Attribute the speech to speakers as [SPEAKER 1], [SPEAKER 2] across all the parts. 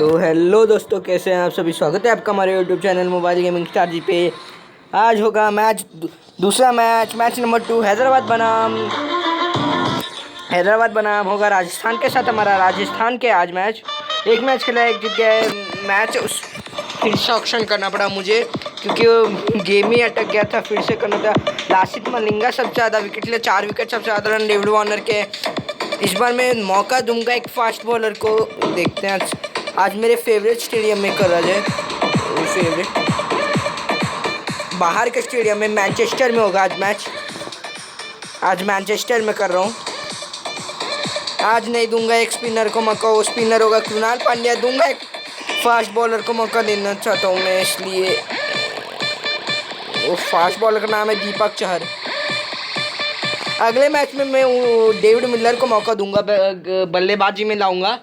[SPEAKER 1] तो हेलो दोस्तों, कैसे हैं आप सभी। स्वागत है आपका हमारे YouTube channel mobile gaming star ji पे। आज होगा दूसरा मैच नंबर 2 हैदराबाद बनाम होगा राजस्थान के साथ। हमारा राजस्थान के आज मैच एक मैच खेला, एक जीत गया मैच। उस फिर से ऑक्शन करना पड़ा मुझे, क्योंकि वो गेम ही अटक गया था। फिर से करना था। लासित मलिंगा सबसे ज़्यादा विकेट लिए, 4 विकेट, सबसे ज़्यादा रन डेविड वार्नर के। इस बार मैं मौका दूंगा एक फास्ट बॉलर को। देखते हैं आज मेरे फेवरेट स्टेडियम में कर रहा है। फेवरेट बाहर के स्टेडियम में मैनचेस्टर में होगा आज मैच। आज मैनचेस्टर में कर रहा हूँ। आज नहीं दूंगा एक स्पिनर को मौका, वो स्पिनर होगा कृणाल पांड्या। दूंगा एक फास्ट बॉलर को मौका देना चाहता हूँ मैं, इसलिए वो फास्ट बॉलर का नाम है दीपक चहर। अगले मैच में मैं डेविड मिलर को मौका दूंगा, बल्लेबाजी में लाऊंगा।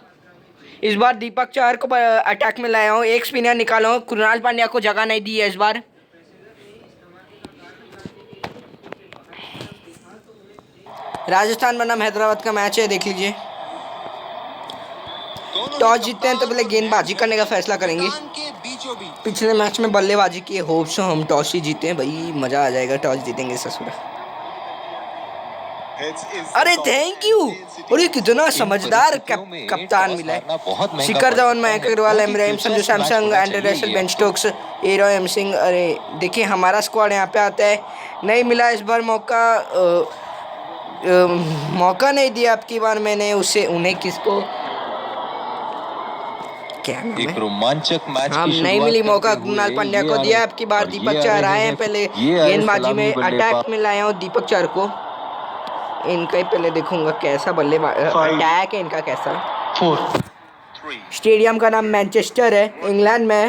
[SPEAKER 1] इस बार दीपक चहर को अटैक में लाया हूँ, एक स्पिनर निकाला हूँ। कृणाल पांड्या को जगह नहीं दी है इस बार। राजस्थान बनाम हैदराबाद का मैच है, देख लीजिए। टॉस जीतते हैं तो पहले गेंदबाजी करने का फैसला करेंगे। पिछले मैच में बल्लेबाजी की, होप्स हम टॉस ही जीते हैं भाई, मजा आ जाएगा। टॉस जीतेंगे ससुरा। अरे थैंक यू। और ये कितना समझदार कप्तान मिला है। Shikhar Dhawan, Mayank Agarwal, Imran, Sanju Samson, Andre Russell, Ben Stokes, एरो एम सिंह। अरे देखिए हमारा स्क्वाड यहाँ पे आता है। नहीं मिला इस बार मौका नहीं दिया आपकी बार मैंने उन्हें किसको क्या नाम है?
[SPEAKER 2] एक रोमांचक मैच
[SPEAKER 1] हाँ, नहीं मिली मौका। कृणाल पांड्या को दिया आपकी बार। दीपक चहर आए हैं, पहले गेंदबाजी में अटैक में लाया हूँ दीपक चहर को। इनका ही पहले देखूंगा कैसा अटैक है इनका कैसा।
[SPEAKER 2] 4
[SPEAKER 1] स्टेडियम का नाम मैनचेस्टर है, इंग्लैंड में है।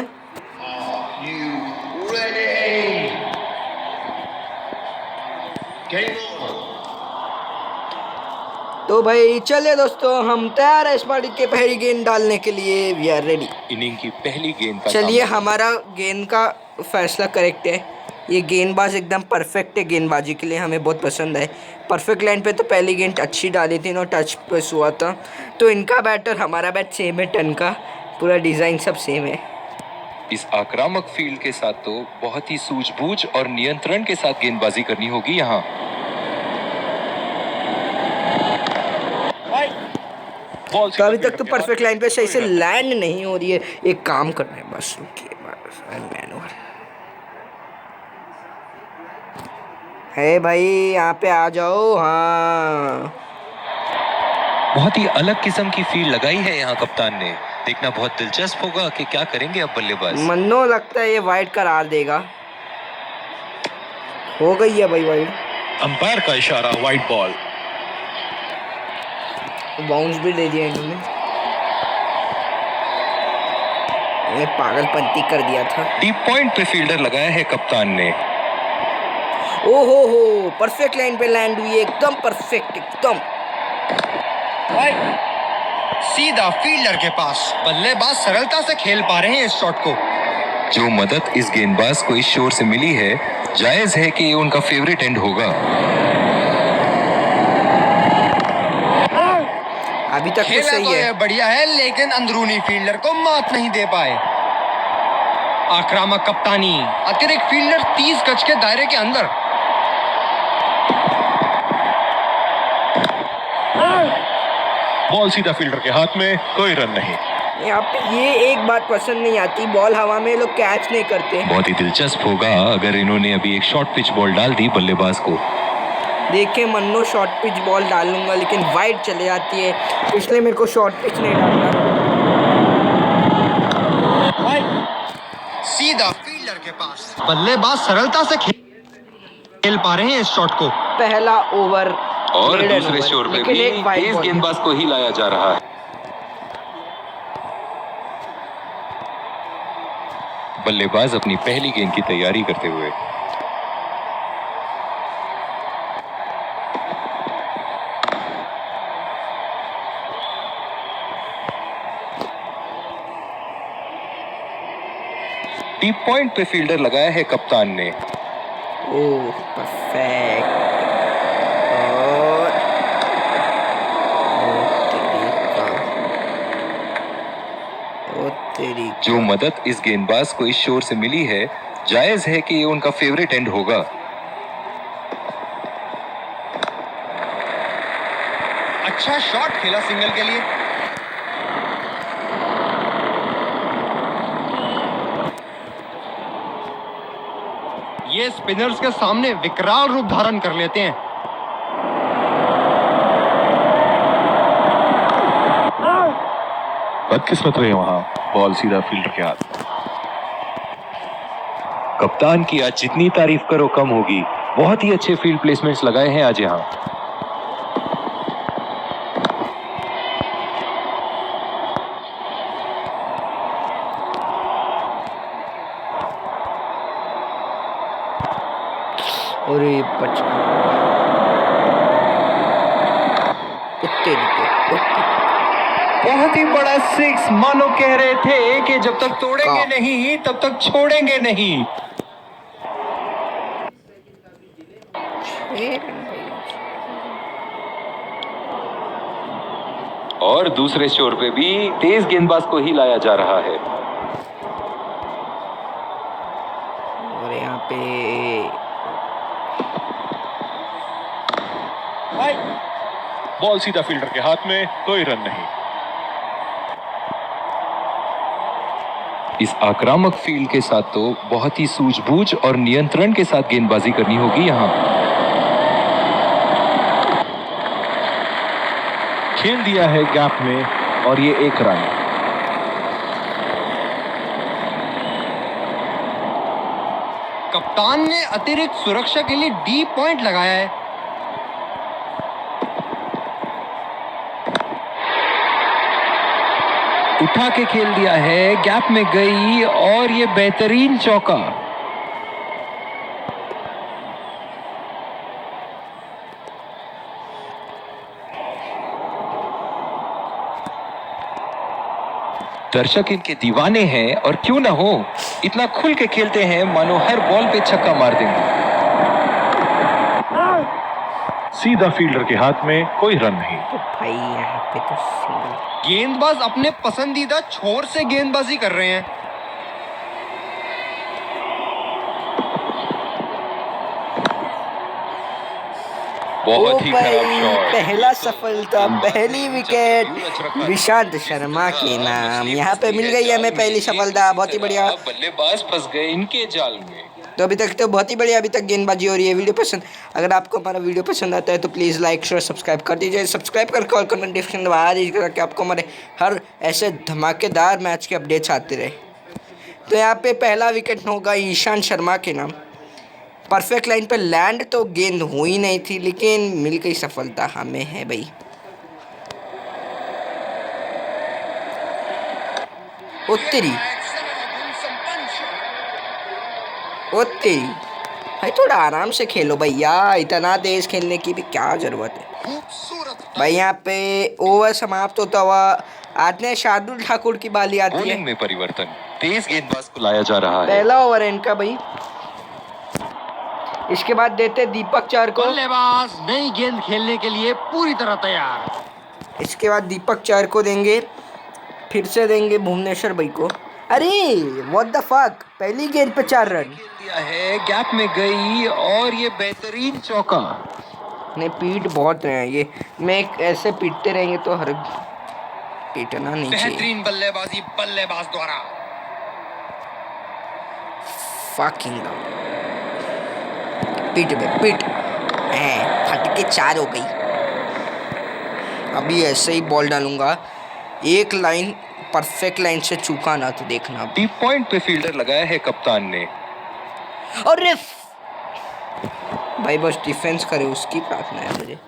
[SPEAKER 1] तो भाई चलिए दोस्तों, हम तैयार है इस बार के पहली गेंद डालने के लिए। We are ready.
[SPEAKER 2] इनिंग की पहली गेंद का
[SPEAKER 1] चलिए, हमारा गेंद का फैसला करेक्ट है। ये गेंदबाज एकदम परफेक्ट है गेंदबाजी के लिए, हमें बहुत पसंद है। परफेक्ट लाइन पे तो पहली गेंद अच्छी डाली थी, नो टच पे हुआ था। तो इनका बैट और हमारा बैट सेम है, टन का पूरा डिज़ाइन सब सेम है।
[SPEAKER 2] इस आक्रामक फील्ड के साथ तो बहुत ही सूझबूझ और नियंत्रण के साथ गेंदबाजी करनी होगी यहाँ।
[SPEAKER 1] तो अभी तक तो परफेक्ट लाइन पे सही से लैंड नहीं हो रही है। एक काम करना है बस, रुकिए बस। मैनुअल है भाई, यहाँ पे आ जाओ। हाँ,
[SPEAKER 2] बहुत ही अलग किस्म की फील्ड लगाई है यहाँ कप्तान ने। देखना बहुत दिलचस्प होगा कि क्या करेंगे अब बल्लेबाज।
[SPEAKER 1] मन्नो लगता है ये वाइड करार देगा। हो गई है भाई वाइड।
[SPEAKER 2] अंपायर का इशारा, वाइड बॉल।
[SPEAKER 1] बाउंस भी दे दिया इन्होंने। ये पागलपंती कर दिया था।
[SPEAKER 2] डीप पॉइंट पे फील्डर लगाया है कप्तान ने।
[SPEAKER 1] ओहो, परफेक्ट लाइन पे लैंड हुई, एकदम परफेक्ट, एकदम
[SPEAKER 3] सीधा फील्डर के पास। बल्लेबाज सरलता से खेल पा रहे हैं इस शॉट को।
[SPEAKER 2] जो मदद इस गेंदबाज को इस शोर से मिली है, जायज है कि ये उनका फेवरेट एंड होगा।
[SPEAKER 1] अभी तक तो सही है।
[SPEAKER 3] बढ़िया है, लेकिन अंदरूनी फील्डर को मात नहीं दे पाए। आक्रामक कप्तानी, अतिरिक्त फील्डर 30 गज के दायरे के अंदर।
[SPEAKER 2] बॉल सीधा फील्डर के हाथ में, कोई रन नहीं।
[SPEAKER 1] यहाँ पे ये एक बात पसंद नहीं आती, बॉल हवा में लोग कैच नहीं करते।
[SPEAKER 2] बहुत ही दिलचस्प होगा अगर इन्होंने अभी एक शॉर्ट पिच बॉल डाल दी बल्लेबाज को।
[SPEAKER 1] देखे मन्नो शॉर्ट पिच बॉल डालूंगा, लेकिन वाइड चले जाती है, इसलिए मेरे को शॉर्ट पिच नहीं डालना।
[SPEAKER 3] सीधा फील्डर के पास। बल्लेबाज सरलता से खेल पा रहे हैं इस शॉट को।
[SPEAKER 1] पहला ओवर
[SPEAKER 2] और दूसरे शोर पे भी तेज गेंदबाज को ही लाया जा रहा है। बल्लेबाज अपनी पहली गेंद की तैयारी करते हुए। डीप पॉइंट पे फील्डर लगाया है कप्तान ने।
[SPEAKER 1] ओह परफेक्ट। और तेरी
[SPEAKER 2] जो मदद इस गेंदबाज को इस शोर से मिली है, जायज है कि ये उनका फेवरेट एंड होगा।
[SPEAKER 3] अच्छा शॉट खेला सिंगल के लिए। ये स्पिनर्स के सामने विकराल रूप धारण कर लेते हैं।
[SPEAKER 2] बदकिस्मत रहे वहां, बॉल सीधा फील्डर के हाथ। कप्तान की आज जितनी तारीफ करो कम होगी। बहुत ही अच्छे फील्ड प्लेसमेंट्स लगाए हैं आज यहां।
[SPEAKER 1] और ये
[SPEAKER 2] बहुत ही बड़ा सिक्स, मानो कह रहे थे कि जब तक तोड़ेंगे नहीं तब तक छोड़ेंगे नहीं। और दूसरे शोर पे भी तेज गेंदबाज को ही लाया जा रहा है।
[SPEAKER 1] और यहाँ पे
[SPEAKER 2] बॉल सीधा फील्डर के हाथ में, कोई रन नहीं। इस आक्रामक फील्ड के साथ तो बहुत ही सूझबूझ और नियंत्रण के साथ गेंदबाजी करनी होगी यहां। खेल दिया है गैप में और ये 1 रन।
[SPEAKER 3] कप्तान ने अतिरिक्त सुरक्षा के लिए डी पॉइंट लगाया है।
[SPEAKER 2] उठा के खेल दिया है, गैप में गई और ये बेहतरीन चौका। दर्शक इनके दीवाने हैं और क्यों ना हो, इतना खुल के खेलते हैं मानो हर बॉल पे छक्का मार देंगे। सीधा फील्डर के हाथ में, कोई रन नहीं।
[SPEAKER 1] तो भाई यहाँ पे तो
[SPEAKER 3] गेंदबाज अपने पसंदीदा छोर से गेंदबाजी कर रहे हैं।
[SPEAKER 2] बहुत ही खराब शॉट।
[SPEAKER 1] पहला सफलता, पहली विकेट विशांत शर्मा के नाम। यहाँ पे मिल गई हमें पहली सफलता, बहुत ही बढ़िया।
[SPEAKER 2] बल्लेबाज फंस गए इनके जाल में।
[SPEAKER 1] तो अभी तक तो बहुत ही बढ़िया अभी तक गेंदबाजी हो रही है। वीडियो पसंद, अगर आपको हमारा वीडियो पसंद आता है तो प्लीज़ लाइक शेयर सब्सक्राइब कर दीजिए। सब्सक्राइब करके और नोटिफिकेशन दबा दीजिएगा कि आपको हमारे हर ऐसे धमाकेदार मैच के अपडेट्स आते रहे। तो यहाँ पे पहला विकेट होगा ईशांत शर्मा के नाम। परफेक्ट लाइन पे लैंड तो गेंद हुई नहीं थी, लेकिन मिल गई सफलता हमें है भाई। उत्तरी भाई, थोड़ा आराम से खेलो भैया, इतना तेज खेलने की भी क्या जरूरत है भाई। यहाँ पे ओवर समाप्त होता हुआ आते शार्दुल ठाकुर की बाली आती है।
[SPEAKER 2] बॉलिंग में परिवर्तन, तेज गेंदबाज को लाया जा रहा है।
[SPEAKER 1] पहला ओवर है इनका भाई। इसके बाद देते दीपक चार को।
[SPEAKER 3] बल्लेबाज नई गेंद खेलने के लिए पूरी तरह तैयार।
[SPEAKER 1] इसके बाद दीपक चार को देंगे, फिर से देंगे भुवनेश्वर भाई को। अरे व्हाट द फक, पहली गेंद पे 4 रन
[SPEAKER 2] दिया है, गैप में गई और ये बेहतरीन चौका।
[SPEAKER 1] नहीं, पीट बहुत रहे हैं ये, मैं ऐसे पीटते रहेंगे तो हर पीटना नहीं चाहिए।
[SPEAKER 3] बेहतरीन बल्लेबाजी बल्लेबाज द्वारा।
[SPEAKER 1] फकिंग पीट बे पीट, फट के 4 हो गई। अभी ऐसे ही बॉल डालूंगा, एक लाइन परफेक्ट लाइन से चूका ना तो देखना।
[SPEAKER 2] डीप पॉइंट पे फील्डर लगाया है कप्तान ने।
[SPEAKER 1] और भाई बस डिफेंस करे उसकी प्रार्थना है मुझे।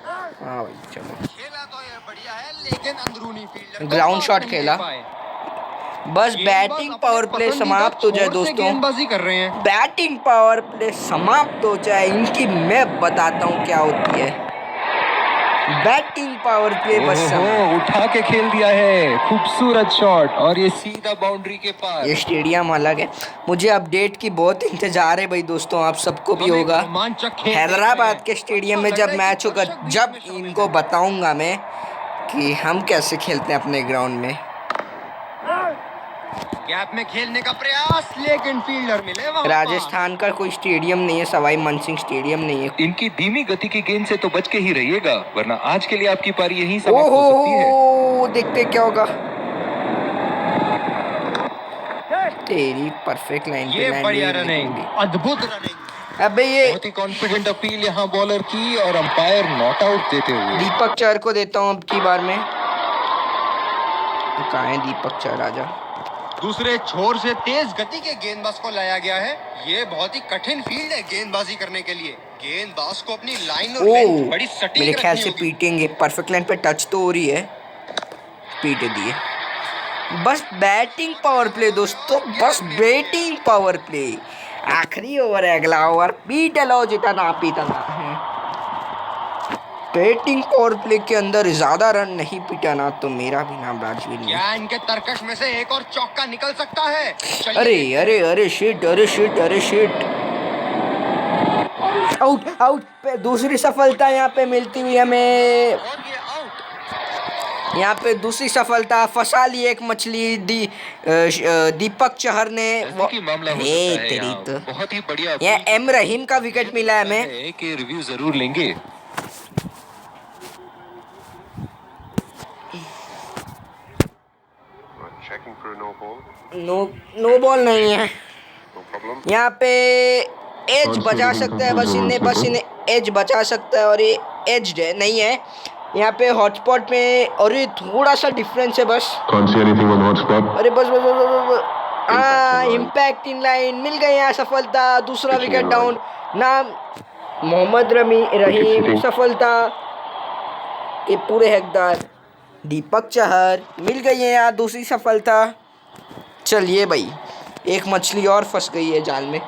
[SPEAKER 1] हाँ भाई चलो,
[SPEAKER 3] खेला तो ये बढ़िया है, लेकिन अंदरूनी फील्डर
[SPEAKER 1] ग्राउंड शॉट खेला। बस बैटिंग पावर प्ले समाप्त हो जाए दोस्तों,
[SPEAKER 3] गेंदबाजी कर रहे हैं।
[SPEAKER 1] बैटिंग पावर प्ले समाप्त हो जाए इनकी, मैं बताता हूँ क्या होती है बैटिंग पावर प्ले। बस
[SPEAKER 2] उठा के खेल दिया है, खूबसूरत शॉट और ये सीधा बाउंड्री के पास।
[SPEAKER 1] ये स्टेडियम अलग है, मुझे अपडेट की बहुत इंतजार है भाई दोस्तों, आप सबको भी होगा। हैदराबाद के स्टेडियम में जब मैच होगा, जब इनको बताऊंगा मैं कि हम कैसे खेलते हैं अपने ग्राउंड में।
[SPEAKER 3] गैप में खेलने का प्रयास, लेकिन फील्डर मिले वहां।
[SPEAKER 1] राजस्थान का कोई स्टेडियम नहीं है, सवाई मानसिंह स्टेडियम नहीं है।
[SPEAKER 2] इनकी धीमी गति की गेंद से तो बच के ही रहिएगा, वरना आज के लिए आपकी पारी यहीं समाप्त हो सकती है।
[SPEAKER 1] ओहो, देखते क्या होगा। तेरी परफेक्ट लाइन पे
[SPEAKER 3] ये
[SPEAKER 1] लैंड
[SPEAKER 3] बढ़िया
[SPEAKER 1] हुई,
[SPEAKER 3] रनिंग,
[SPEAKER 1] लेकिन
[SPEAKER 3] अद्भुत रनिंग।
[SPEAKER 1] अबे ये
[SPEAKER 2] बहुत ही कॉन्फिडेंट अपील यहाँ बॉलर की और अंपायर नॉट आउट देते हुए।
[SPEAKER 1] दीपक चहर को देता हूँ अब की बार में। कहाँ है दीपक चहर, आजा।
[SPEAKER 3] दूसरे छोर से तेज गति के गेंदबाज को लाया गया है। ये बहुत ही कठिन फील्ड है गेंदबाजी करने के लिए। गेंदबाज को अपनी लाइन और लेंथ बड़ी सटीक
[SPEAKER 1] मेरे ख्याल से
[SPEAKER 3] रखनी होगी।
[SPEAKER 1] पीटेंगे। परफेक्ट लाइन पे टच तो हो रही है, पीटे दिए। बस बैटिंग पावर प्ले दोस्तों, बस बैटिंग पावर प्ले। आखिरी ओवर है, अगला ओवर पीट लो, जितना पीटना है। बैटिंग पावर प्ले के अंदर ज्यादा रन नहीं पिटाना तो मेरा भी नाम राजवीर नहीं।
[SPEAKER 3] क्या इनके तरकश में से एक और चौका निकल सकता है? चलिए
[SPEAKER 1] अरे
[SPEAKER 3] देखते हैं।
[SPEAKER 1] अरे अरे शिट, अरे शिट, अरे शिट। Out out. दूसरी सफलता यहाँ पे मिलती हुई हमें।
[SPEAKER 3] और ये आउट।
[SPEAKER 1] यहाँ पे दूसरी सफलता, फंसा ली एक मछली। दीपक चहर ने
[SPEAKER 2] नजदीकी मामला हो
[SPEAKER 1] हे
[SPEAKER 2] सकता है
[SPEAKER 1] तेरी
[SPEAKER 2] यहाँ।
[SPEAKER 1] तो।
[SPEAKER 2] बहुत ही बढ़िया
[SPEAKER 1] यहाँ
[SPEAKER 2] अपील
[SPEAKER 1] एम रहीम का विकेट मिला है हमें।
[SPEAKER 2] है कि रिव्यू जरूर लेंगे।
[SPEAKER 4] Checking for a no ball.
[SPEAKER 1] No ball नहीं है
[SPEAKER 4] No problem.
[SPEAKER 1] यहाँ पे। एज बचा सकता है, बस इन्हें एज बचा सकता है, और ये एज नहीं है यहाँ पे हॉटस्पॉट में। और ये थोड़ा सा डिफरेंस है बस।
[SPEAKER 4] Can't see anything on hotspot.
[SPEAKER 1] अरे बस बस बस बस, बस। हाँ, इम्पैक्ट इन लाइन मिल गई यहाँ सफलता। दूसरा
[SPEAKER 4] Pitching
[SPEAKER 1] विकेट
[SPEAKER 4] in
[SPEAKER 1] डाउन। नाम मोहम्मद रहीम।
[SPEAKER 4] sitting.
[SPEAKER 1] सफलता के पूरे हकदार दीपक चहर। मिल गई है यहाँ दूसरी सफलता। चलिए भाई, एक मछली और फंस गई है जाल में।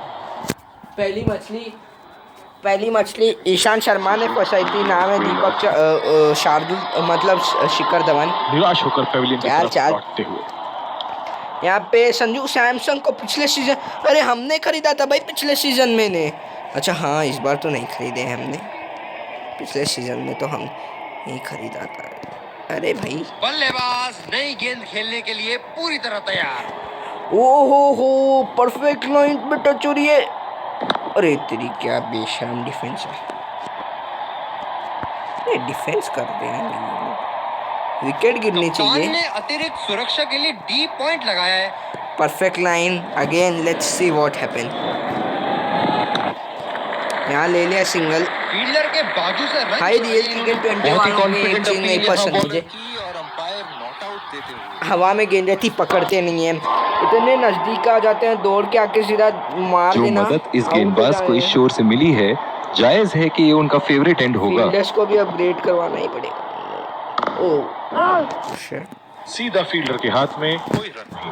[SPEAKER 1] पहली मछली ईशान शर्मा ने फंसाई थी। नाम है दीपक शार्दुल, मतलब शिखर धवन।
[SPEAKER 5] निराश होकर पवेलियन की
[SPEAKER 1] चार
[SPEAKER 5] तरफ
[SPEAKER 1] चार।
[SPEAKER 5] लौटते हुए।
[SPEAKER 1] यहाँ पे संजू सैमसंग को पिछले सीजन, अरे हमने खरीदा था भाई पिछले सीजन में ने। अच्छा हाँ, इस बार तो नहीं खरीदे हमने, पिछले सीजन में तो हम नहीं खरीदा था। अरे भाई,
[SPEAKER 3] बल्लेबाज नई गेंद खेलने के लिए पूरी तरह तैयार।
[SPEAKER 1] ओहो, परफेक्ट लाइन पे टच हो रही है। अरे तेरी क्या बेशर्म डिफेंस है। ये डिफेंस करते हैं ये लोग। विकेट गिरनी
[SPEAKER 3] कप्तान
[SPEAKER 1] चाहिए।
[SPEAKER 3] ने अतिरिक्त सुरक्षा के लिए डी पॉइंट लगाया है।
[SPEAKER 1] Perfect line again, let's see what happen. यहाँ ले लिया सिंगल।
[SPEAKER 3] फील्डर के बाजू से रन
[SPEAKER 1] हाई
[SPEAKER 3] चुराई
[SPEAKER 1] रियल
[SPEAKER 3] इन्होंने।
[SPEAKER 1] क्रिकेट 21
[SPEAKER 2] बहुत ही
[SPEAKER 1] वालों की एक
[SPEAKER 2] कॉन्फिडेंट
[SPEAKER 1] चीज नहीं
[SPEAKER 2] अपील यहाँ
[SPEAKER 1] पसंद
[SPEAKER 2] बॉलर
[SPEAKER 1] मुझे।
[SPEAKER 2] की और अंपायर नॉट आउट देते हुए।
[SPEAKER 1] हवा में गेंद रहती, पकड़ते नहीं है। इतने नजदीक आ जाते हैं, दौड़ के आके सीधा मार
[SPEAKER 2] जो
[SPEAKER 1] देना।
[SPEAKER 2] मदद इस
[SPEAKER 1] out हो
[SPEAKER 2] गेंदबाज को इस
[SPEAKER 1] जाए।
[SPEAKER 2] शोर से मिली है, जायज है कि ये उनका फेवरेट एंड होगा।
[SPEAKER 1] फील्डर्स को भी अपग्रेड करवाना ही पड़ेगा। Oh shit.
[SPEAKER 5] सीधा फील्डर के हाथ में, कोई रन नहीं।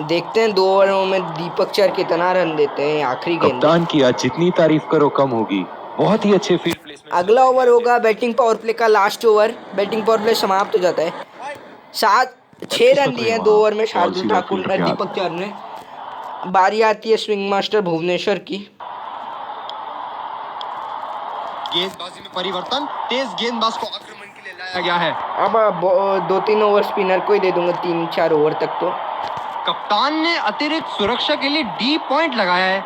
[SPEAKER 1] देखते हैं 2 ओवरों में दीपक चहर कितना रन देते हैं आखिरी गेंद में।
[SPEAKER 2] कप्तान की आज जितनी तारीफ करो कम होगी। बहुत ही अच्छे फील्ड प्लेसमेंट।
[SPEAKER 1] अगला ओवर होगा बैटिंग पावर प्ले का last over. Batting power play समाप्त हो जाता है। 6 रन दिए हैं 2 ओवर में शार्दुल ठाकुर और दीपक चहर ने। बारी आती है स्विंग मास्टर भुवनेश्वर की।
[SPEAKER 3] गेंदबाजी में परिवर्तन, तेज गेंदबाज को आक्रमण के लिए लाया गया है।
[SPEAKER 1] अब 2-3 ओवर स्पिनर को ही दे दूंगा, 3-4 ओवर तक तो।
[SPEAKER 3] कप्तान ने अतिरिक्त सुरक्षा के लिए डी पॉइंट लगाया है।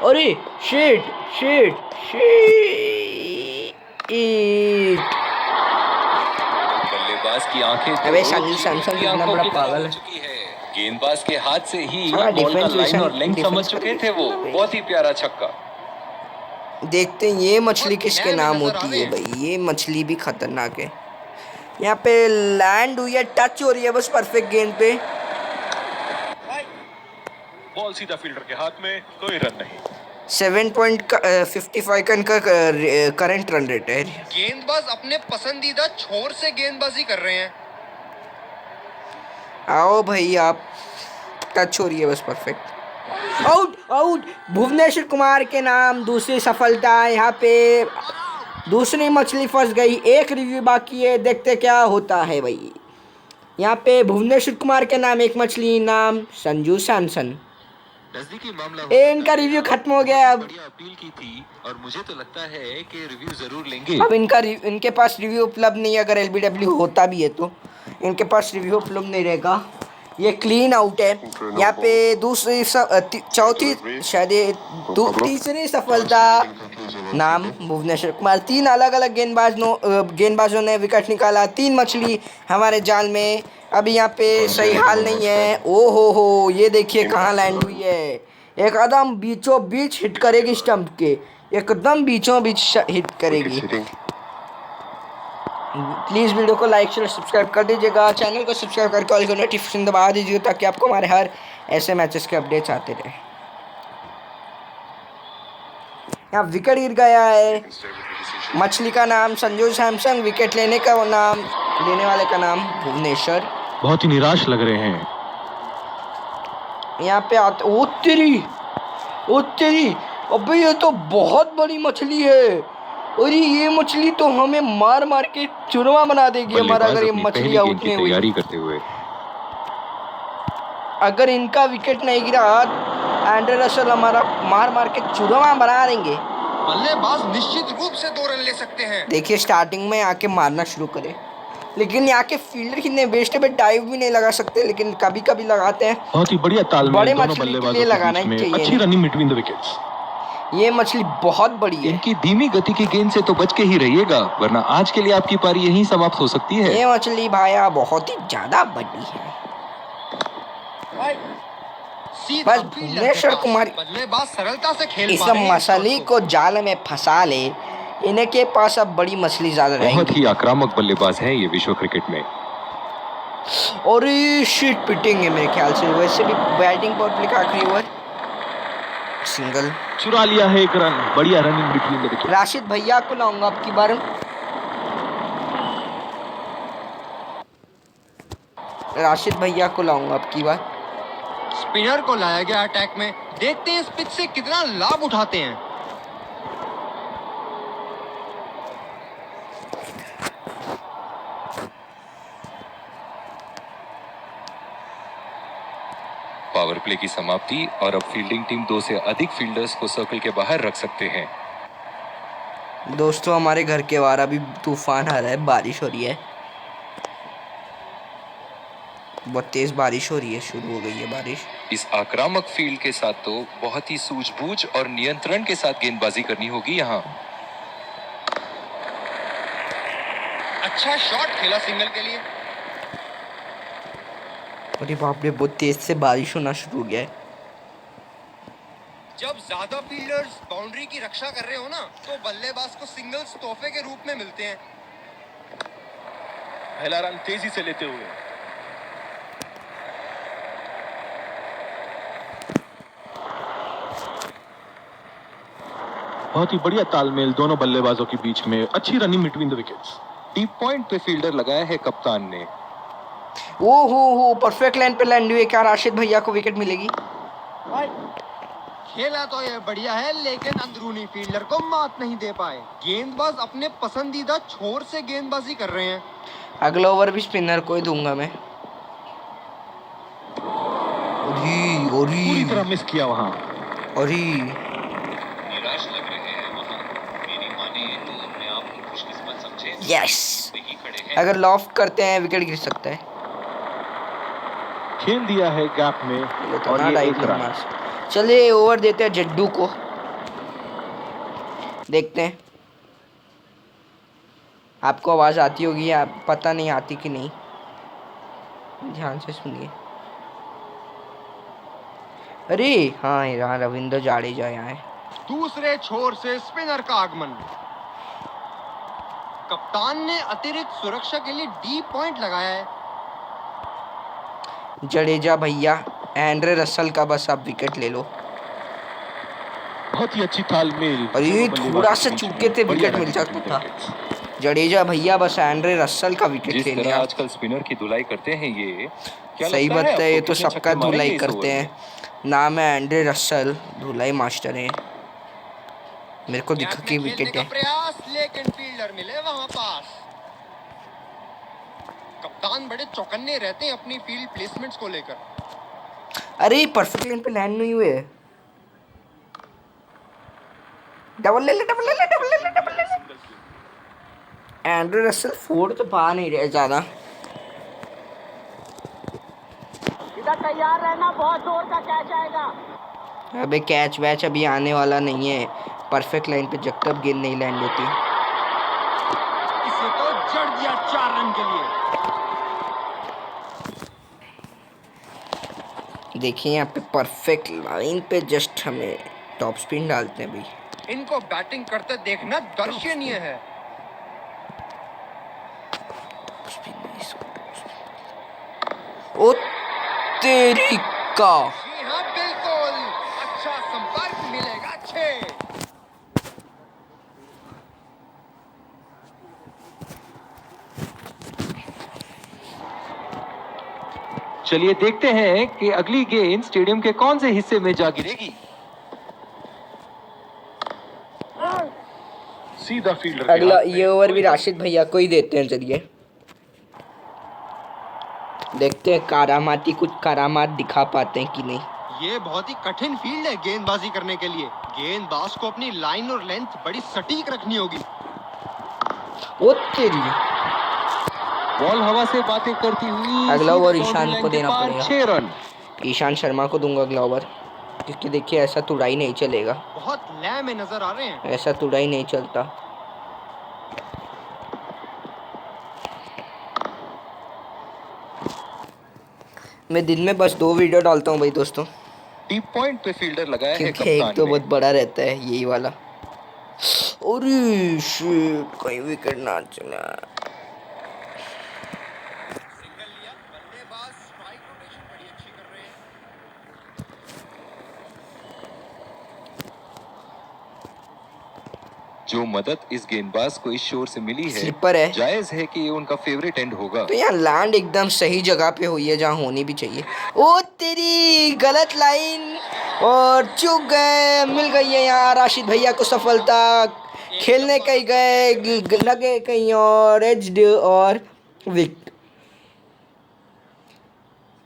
[SPEAKER 1] अरे शिट शिट शिट।
[SPEAKER 2] बल्लेबाज की आंखें तो
[SPEAKER 1] अबे संजू
[SPEAKER 2] रोज
[SPEAKER 1] सैमसंग
[SPEAKER 2] की
[SPEAKER 1] कितना
[SPEAKER 2] आंखों
[SPEAKER 1] बड़ा
[SPEAKER 2] की तरह
[SPEAKER 1] पागल
[SPEAKER 2] हो
[SPEAKER 1] है।
[SPEAKER 2] चुकी है। गेंदबाज के हाथ से ही
[SPEAKER 1] साला
[SPEAKER 2] बॉल का
[SPEAKER 1] डिफेंस
[SPEAKER 2] लाइन और लेंथ
[SPEAKER 1] डिफेंस
[SPEAKER 2] समझ चुके थे वो। बहुत ही प्यारा छक्का।
[SPEAKER 1] देखते हैं ये मछली किसके
[SPEAKER 3] नए में
[SPEAKER 1] नाम
[SPEAKER 3] नजर आ
[SPEAKER 1] होती
[SPEAKER 3] रहे
[SPEAKER 1] है
[SPEAKER 3] हैं।
[SPEAKER 1] भाई। ये मछली भी खतरनाक है। यहाँ पे लैंड हुई है, टच हो रही है बस परफेक्ट गेंद पे।
[SPEAKER 5] बॉल सीधा फील्डर के हाथ में, कोई रन नहीं।
[SPEAKER 1] 7.55 का इनका करंट रन रेट है।
[SPEAKER 3] गेंदबाज अपने पसंदीदा छोर से गेंदबाजी कर रहे हैं।
[SPEAKER 1] आओ भाई आप, टच हो रही है बस perfect. Out out. Bhuvneshwar Kumar के नाम दूसरी सफलता। यहाँ पे दूसरी मछली फंस गई। एक रिव्यू बाकी है, देखते क्या होता है भाई। यहाँ पे भुवनेश्वर कुमार के नाम एक मछली, नाम संजू सैमसन।
[SPEAKER 2] नजदीकी मामला
[SPEAKER 1] इनका रिव्यू खत्म हो गया। अब
[SPEAKER 2] बढ़िया अपील की थी और मुझे तो लगता है कि रिव्यू जरूर लेंगे।
[SPEAKER 1] अब इनके पास रिव्यू उपलब्ध नहीं है। अगर LBW होता भी है तो इनके पास रिव्यू उपलब्ध नहीं रहेगा। ये क्लीन आउट है। यहाँ पे दूसरी चौथी शायद ये तीसरी सफलता। नाम भुवनेश्वर कुमार। 3 अलग अलग गेंदबाजों ने विकेट निकाला। 3 मछली हमारे जाल में। अभी यहाँ पे सही हाल नहीं है। ओ हो, ये देखिए कहाँ लैंड हुई है। एकदम बीचों बीच हिट करेगी स्टंप के, एकदम बीचों बीच हिट करेगी। प्लीज़ वीडियो को लाइक शेयर सब्सक्राइब कर दीजिएगा। चैनल को सब्सक्राइब करके ऑल को नोटिफिकेशन दबा दीजिए ताकि आपको हमारे हर ऐसे मैचेस के अपडेट्स आते रहे। यहाँ विकेट गिर गया है। मछली का नाम संजू सैमसन, विकेट लेने वाले का नाम भुवनेश्वर।
[SPEAKER 5] बहुत ही निराश लग रहे हैं।
[SPEAKER 1] यहाँ पे आते ओ तेरी अबे ये तो बहुत बड़ी मछली है। अरे ये मछली तो हमें मार मार के चूरमा बना देगी हमारा, अगर ये मछली आउट नहीं हुई।
[SPEAKER 2] तैयारी करते हुए
[SPEAKER 1] अगर इनका विकेट नहीं गिरा एंड्रे रसेल हमारा मार मार के चूरमा बना देंगे।
[SPEAKER 3] बल्लेबाज निश्चित रूप से 2 रन ले सकते हैं।
[SPEAKER 1] देखिए स्टार्टिंग में आके मारना शुरू करे, लेकिन यहाँ के फील्डर कितने बेस्ट है, डाइव भी नहीं लगा सकते लेकिन कभी कभी लगाते हैं।
[SPEAKER 5] बहुत ही बढ़िया तालमेल
[SPEAKER 1] बड़े
[SPEAKER 5] दोनों
[SPEAKER 1] मछली के
[SPEAKER 5] बल्लेबाजों
[SPEAKER 1] लिए
[SPEAKER 5] के
[SPEAKER 1] लगाना
[SPEAKER 5] बीच में।
[SPEAKER 1] ही चाहिए।
[SPEAKER 5] अच्छी रनिंग बिटवीन द विकेट्स।
[SPEAKER 1] ये मछली बहुत बड़ी है।
[SPEAKER 2] इनकी धीमी गति की गेंद से तो बच के ही रहिएगा, वरना आज के लिए आपकी पारी यहीं समाप्त हो सकती है।
[SPEAKER 1] ये मछली भाया बहुत ही ज्यादा बड़ी है। बस भुवनेश्वर कुमार
[SPEAKER 3] बल्लेबाज सरलता से खेल
[SPEAKER 1] इस
[SPEAKER 3] पा रहे हैं
[SPEAKER 1] मछली को जाल में फंसा ले। इनके पास अब बड़ी मछली ज्यादा
[SPEAKER 2] बहुत
[SPEAKER 1] रहेगी।
[SPEAKER 2] ही आक्रामक बल्लेबाज हैं ये विश्व क्रिकेट में।
[SPEAKER 1] और ये शीट पिटिंग है मेरे ख्याल से। वैसे भी बैटिंग पर प्ले का आखिरी ओवर सिंगल
[SPEAKER 5] चुरा लिया है 1 रन। बढ़िया running between the wicket.
[SPEAKER 1] Rashid भैया को लाऊंगा अब की बार। राशिद भैया को लाऊंगा अब की बार।
[SPEAKER 3] स्पिनर को लाया गया अटैक में। देखते हैं इस पिच से कितना लाभ उठाते हैं।
[SPEAKER 2] पावर प्ले की समाप्ति और अब फील्डिंग टीम 2 से अधिक फील्डर्स को सर्कल के बाहर रख सकते हैं।
[SPEAKER 1] दोस्तों हमारे घर के बाहर अभी तूफान आ रहा है, बारिश हो रही है, बहुत तेज बारिश हो रही है, शुरू हो गई है बारिश।
[SPEAKER 2] इस आक्रामक फील्ड के साथ तो बहुत ही सूझबूझ और नियंत्रण के साथ गेंदबाजी करनी होगी यहाँ।
[SPEAKER 3] अच्छा शॉट खेला सिंगल के लिए।
[SPEAKER 1] अरे बाप रे, बहुत तेज से बारिश होना शुरू हो गया है।
[SPEAKER 3] जब ज्यादा फील्डर्स बाउंड्री की रक्षा कर रहे हो ना, तो बल्लेबाज को सिंगल्स तोहफे के रूप में मिलते हैं।
[SPEAKER 5] पहला रन तेजी से लेते हुए बहुत ही बढ़िया तालमेल दोनों बल्लेबाजों के बीच में। अच्छी running between the wickets.
[SPEAKER 2] Deep point पे फील्डर लगाया है कप्तान ने।
[SPEAKER 1] ओ हो परफेक्ट लाइन पे लैंड हुई। क्या राशिद भैया को विकेट मिलेगी?
[SPEAKER 3] खेला तो ये बढ़िया है, लेकिन अंदरूनी फील्डर को मात नहीं दे पाए। गेंदबाज अपने पसंदीदा छोर से गेंदबाजी कर रहे हैं।
[SPEAKER 1] अगला ओवर भी स्पिनर को ही दूंगा मैं।
[SPEAKER 5] पूरी तरह मिस किया वहां।
[SPEAKER 2] निराश लग रहे हैं वहां। मेरी माने तो अपने आप को खुशकिस्मत समझे।
[SPEAKER 1] यस,
[SPEAKER 2] वही खड़े हैं।
[SPEAKER 1] अगर लॉफ्ट करते हैं विकेट गिर सकता है।
[SPEAKER 5] खेल दिया है गैप में और ये 1 रन।
[SPEAKER 1] चलिए ओवर देते हैं जड्डू को, देखते हैं। आपको आवाज आती होगी या पता नहीं आती कि नहीं, ध्यान से सुनिए। अरे हाँ, यहाँ रविंद्र जाडेजा यहाँ है।
[SPEAKER 3] दूसरे छोर से स्पिनर का आगमन। कप्तान ने अतिरिक्त सुरक्षा के लिए डी पॉइंट लगाया है।
[SPEAKER 1] जडेजा भैया, एंड्रे रसल का बस आप विकेट ले लो।
[SPEAKER 5] बहुत ही अच्छी तालमेल।
[SPEAKER 1] और ये थोड़ा सा चूके थे विकेट मिल सकता था। जडेजा भैया बस एंड्रे रसल का विकेट
[SPEAKER 2] जिस
[SPEAKER 1] ले
[SPEAKER 2] तरह
[SPEAKER 1] लिया।
[SPEAKER 2] आजकल स्पिनर की धुलाई करते हैं ये, क्या
[SPEAKER 1] सही
[SPEAKER 2] लगता
[SPEAKER 1] बात है, ये
[SPEAKER 2] आपको
[SPEAKER 1] तो
[SPEAKER 2] कितने
[SPEAKER 1] सबका
[SPEAKER 2] छक्के
[SPEAKER 1] धुलाई
[SPEAKER 2] मारेंगे इस
[SPEAKER 1] करते
[SPEAKER 2] ओवर
[SPEAKER 1] हैं।
[SPEAKER 2] में?
[SPEAKER 1] नाम है एंड्रे रसल, धुलाई मास्टर है। मेरे को दिखा कि विकेट है।
[SPEAKER 3] प्रयास, लेकिन फील्डर मिले वहां पास। कप्तान बड़े चौकन्ने रहते हैं अपनी फील्ड प्लेसमेंट्स को लेकर।
[SPEAKER 1] अरे परफेक्ट लाइन पे लैंड नहीं हुए। डबल ले ले, डबल ले ले, डबल ले ले, डबल ले ले। एंड्रे रसल फोड़ तो पा नहीं रहे ज्यादा। अबे कैच वैच अभी आने वाला नहीं है, परफेक्ट लाइन पे जब तक गेंद नहीं लैंड होती।
[SPEAKER 3] इसे तो जड़ दिया 4 रन के लिए।
[SPEAKER 1] देखिए यहाँ पे परफेक्ट लाइन पे जस्ट हमें टॉप स्पिन डालते हैं भाई।
[SPEAKER 3] इनको बैटिंग करते देखना दर्शनीय है।
[SPEAKER 1] ओ तेरी का,
[SPEAKER 3] जी हाँ बिल्कुल, अच्छा संपर्क मिलेगा। 6
[SPEAKER 5] चलिए देखते हैं कि अगली गेंद स्टेडियम के कौन से हिस्से में जा गिरेगी। सीधा फील्डर के
[SPEAKER 1] अगला
[SPEAKER 5] हाथ में।
[SPEAKER 1] ये ओवर भी राशिद भैया को ही देते हैं। चलिए देखते हैं करामाती कुछ करामात दिखा पाते हैं कि नहीं।
[SPEAKER 3] ये बहुत ही कठिन फील्ड है गेंदबाजी करने के लिए। गेंदबाज को अपनी लाइन और लेंथ बड़ी सटीक रखनी होगी।
[SPEAKER 1] ओ तेरी,
[SPEAKER 5] बॉल हवा से बातें करती हुई
[SPEAKER 1] अगला ओवर
[SPEAKER 5] सीधा
[SPEAKER 1] ईशान
[SPEAKER 5] बाउंड्री
[SPEAKER 1] को
[SPEAKER 5] लाइन के
[SPEAKER 1] देना
[SPEAKER 5] पार,
[SPEAKER 1] पड़ेगा।
[SPEAKER 5] 6 रन।
[SPEAKER 1] ईशान शर्मा को दूंगा अगला ओवर, क्योंकि देखिए ऐसा तुड़ाई नहीं चलेगा,
[SPEAKER 3] बहुत लय में नजर आ रहे हैं।
[SPEAKER 1] ऐसा तुड़ाई नहीं चलता। मैं दिन में बस 2 वीडियो डालता हूँ भाई दोस्तों,
[SPEAKER 2] डीप पॉइंट पे फील्डर लगाया है
[SPEAKER 1] क्योंकि एक
[SPEAKER 2] कप्तान
[SPEAKER 1] तो
[SPEAKER 2] ने।
[SPEAKER 1] बहुत बड़ा रहता है यही वाला। अरे शिट, कहीं विकेट ना चला।
[SPEAKER 3] सिंगल लिया, बल्लेबाज स्ट्राइक रोटेशन बड़ी अच्छी कर रहे हैं।
[SPEAKER 2] जो मदद इस गेंदबाज को इस शोर से मिली है,
[SPEAKER 1] स्लिपर है।
[SPEAKER 2] जायज है कि ये उनका फेवरेट एंड होगा।
[SPEAKER 1] तो यहाँ लैंड एकदम सही जगह पे हुई है जहाँ होनी भी चाहिए। ओ तेरी, गलत लाइन और चूक गए। मिल गई है यहाँ राशिद भैया को सफलता। खेलने कहीं गए, लगे कहीं और, एज्ड और विकेट।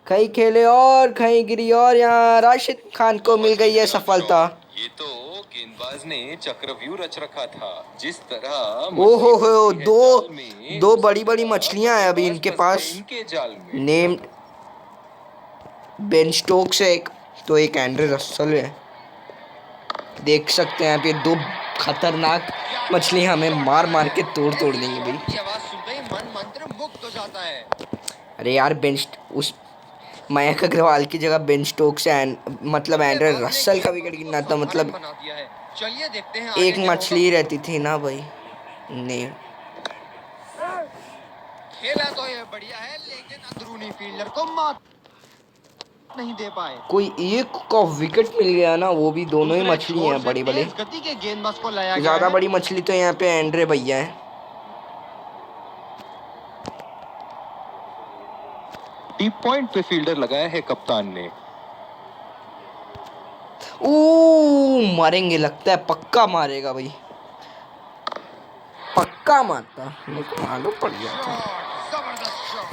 [SPEAKER 1] कहीं खेले और कहीं गिरी और यहाँ राशिद खान को मिल गई है सफलता।
[SPEAKER 2] ये तो गेंदबाज ने चक्रव्यूह रच रखा था। जिस तरह
[SPEAKER 1] ओहो हो,
[SPEAKER 2] मछली फंसी है जाल में,
[SPEAKER 1] दो
[SPEAKER 2] उस
[SPEAKER 1] बड़ी बड़ी
[SPEAKER 2] तरह
[SPEAKER 1] मछलियां हैं अभी
[SPEAKER 2] गेंदबाज
[SPEAKER 1] इनके
[SPEAKER 2] फंस
[SPEAKER 1] पास।
[SPEAKER 2] गए इनके जाल में।
[SPEAKER 1] नेम्ड बेन स्टोक्स है एक, तो एक एंड्रे रसल है। देख सकते हैं आप, ये 2 खतरनाक मछली हमें मार मार के तोड़ देंगी भाई।
[SPEAKER 3] की आवाज सुनते ही मन मंत्र मुक्त हो जाता है।
[SPEAKER 1] अरे यार, उस मयंक अग्रवाल की जगह बेन स्टोक्स है, मतलब एंड्रे रसल का विकेट गिरना था। मतलब
[SPEAKER 3] बना दिया है। चलिए देखते हैं
[SPEAKER 1] एक
[SPEAKER 3] आगे क्या
[SPEAKER 1] मछली
[SPEAKER 3] होगा।
[SPEAKER 1] रहती थी ना भाई। नहीं,
[SPEAKER 3] खेला तो ये बढ़िया है, लेकिन अंदरूनी फील्डर को मात नहीं दे पाए।
[SPEAKER 1] कोई एक का विकेट मिल गया ना, वो भी दोनों ही
[SPEAKER 3] दूसरे
[SPEAKER 1] मछली
[SPEAKER 3] छोर
[SPEAKER 1] हैं
[SPEAKER 3] से
[SPEAKER 1] बड़ी बड़ी।
[SPEAKER 3] तेज गति के गेंदबाज को लाया गया
[SPEAKER 1] ज्यादा
[SPEAKER 3] है।
[SPEAKER 1] बड़ी मछली तो यहाँ पे एंड्रे भैया है।
[SPEAKER 2] डीप पॉइंट पे फील्डर लगाया है कप्तान ने।
[SPEAKER 1] ओ मारेंगे, लगता है पक्का मारेगा भाई, पक्का मारता। मेरे को मालूम पड़ गया था।
[SPEAKER 3] शॉट, जबरदस्त शॉट।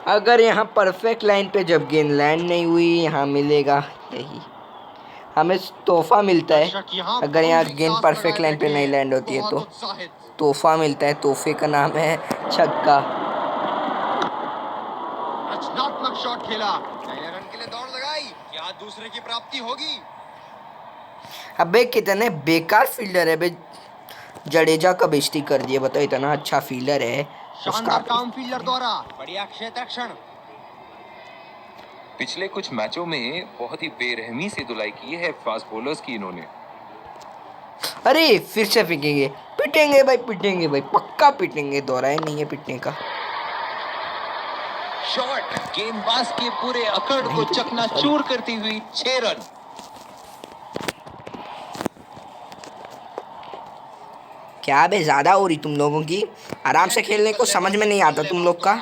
[SPEAKER 1] अगर यहाँ परफेक्ट लाइन पे जब गेंद लैंड नहीं हुई, यहाँ मिलेगा यही, हमें तोहफा मिलता है।
[SPEAKER 3] दर्शक यहाँ
[SPEAKER 1] अगर यहाँ
[SPEAKER 3] बाउंड्री
[SPEAKER 1] गेंद
[SPEAKER 3] क्लास
[SPEAKER 1] परफेक्ट
[SPEAKER 3] लगाए
[SPEAKER 1] लाइन पे
[SPEAKER 3] बैठे
[SPEAKER 1] नहीं
[SPEAKER 3] हैं।
[SPEAKER 1] लैंड होती है
[SPEAKER 3] बहुत
[SPEAKER 1] तो
[SPEAKER 3] उत्साहित।
[SPEAKER 1] तोहफा मिलता है। तोहफे का नाम है छक्का।
[SPEAKER 3] रचनात्मक शॉट खेला, पहले रन के लिए दौड़ लगाई, क्या दूसरे की प्राप्ति होगी?
[SPEAKER 1] अबे कितने बेकार फील्डर है बे, जडेजा का बेइज्जती कर दिया। बताओ, इतना अच्छा फील्डर है उसका।
[SPEAKER 3] शानदार काम फील्डर द्वारा, बढ़िया क्षेत्र रक्षण।
[SPEAKER 2] पिछले कुछ मैचों में बहुत ही बेरहमी से धुलाई की है फास्ट बॉलर्स की इन्होंने।
[SPEAKER 1] अरे फिर से फेंकेंगे, पिटेंगे भाई, पिटेंगे भाई, पक्का पिटेंगे, दोहराए नहीं है पिटने का।
[SPEAKER 2] शॉट गेंदबाज के पूरे अकड़ को चकनाचूर करती हुई 6 रन।
[SPEAKER 1] क्या बे, ज्यादा हो रही तुम लोगों की। आराम से खेलने को समझ में नहीं आता तुम लोग का।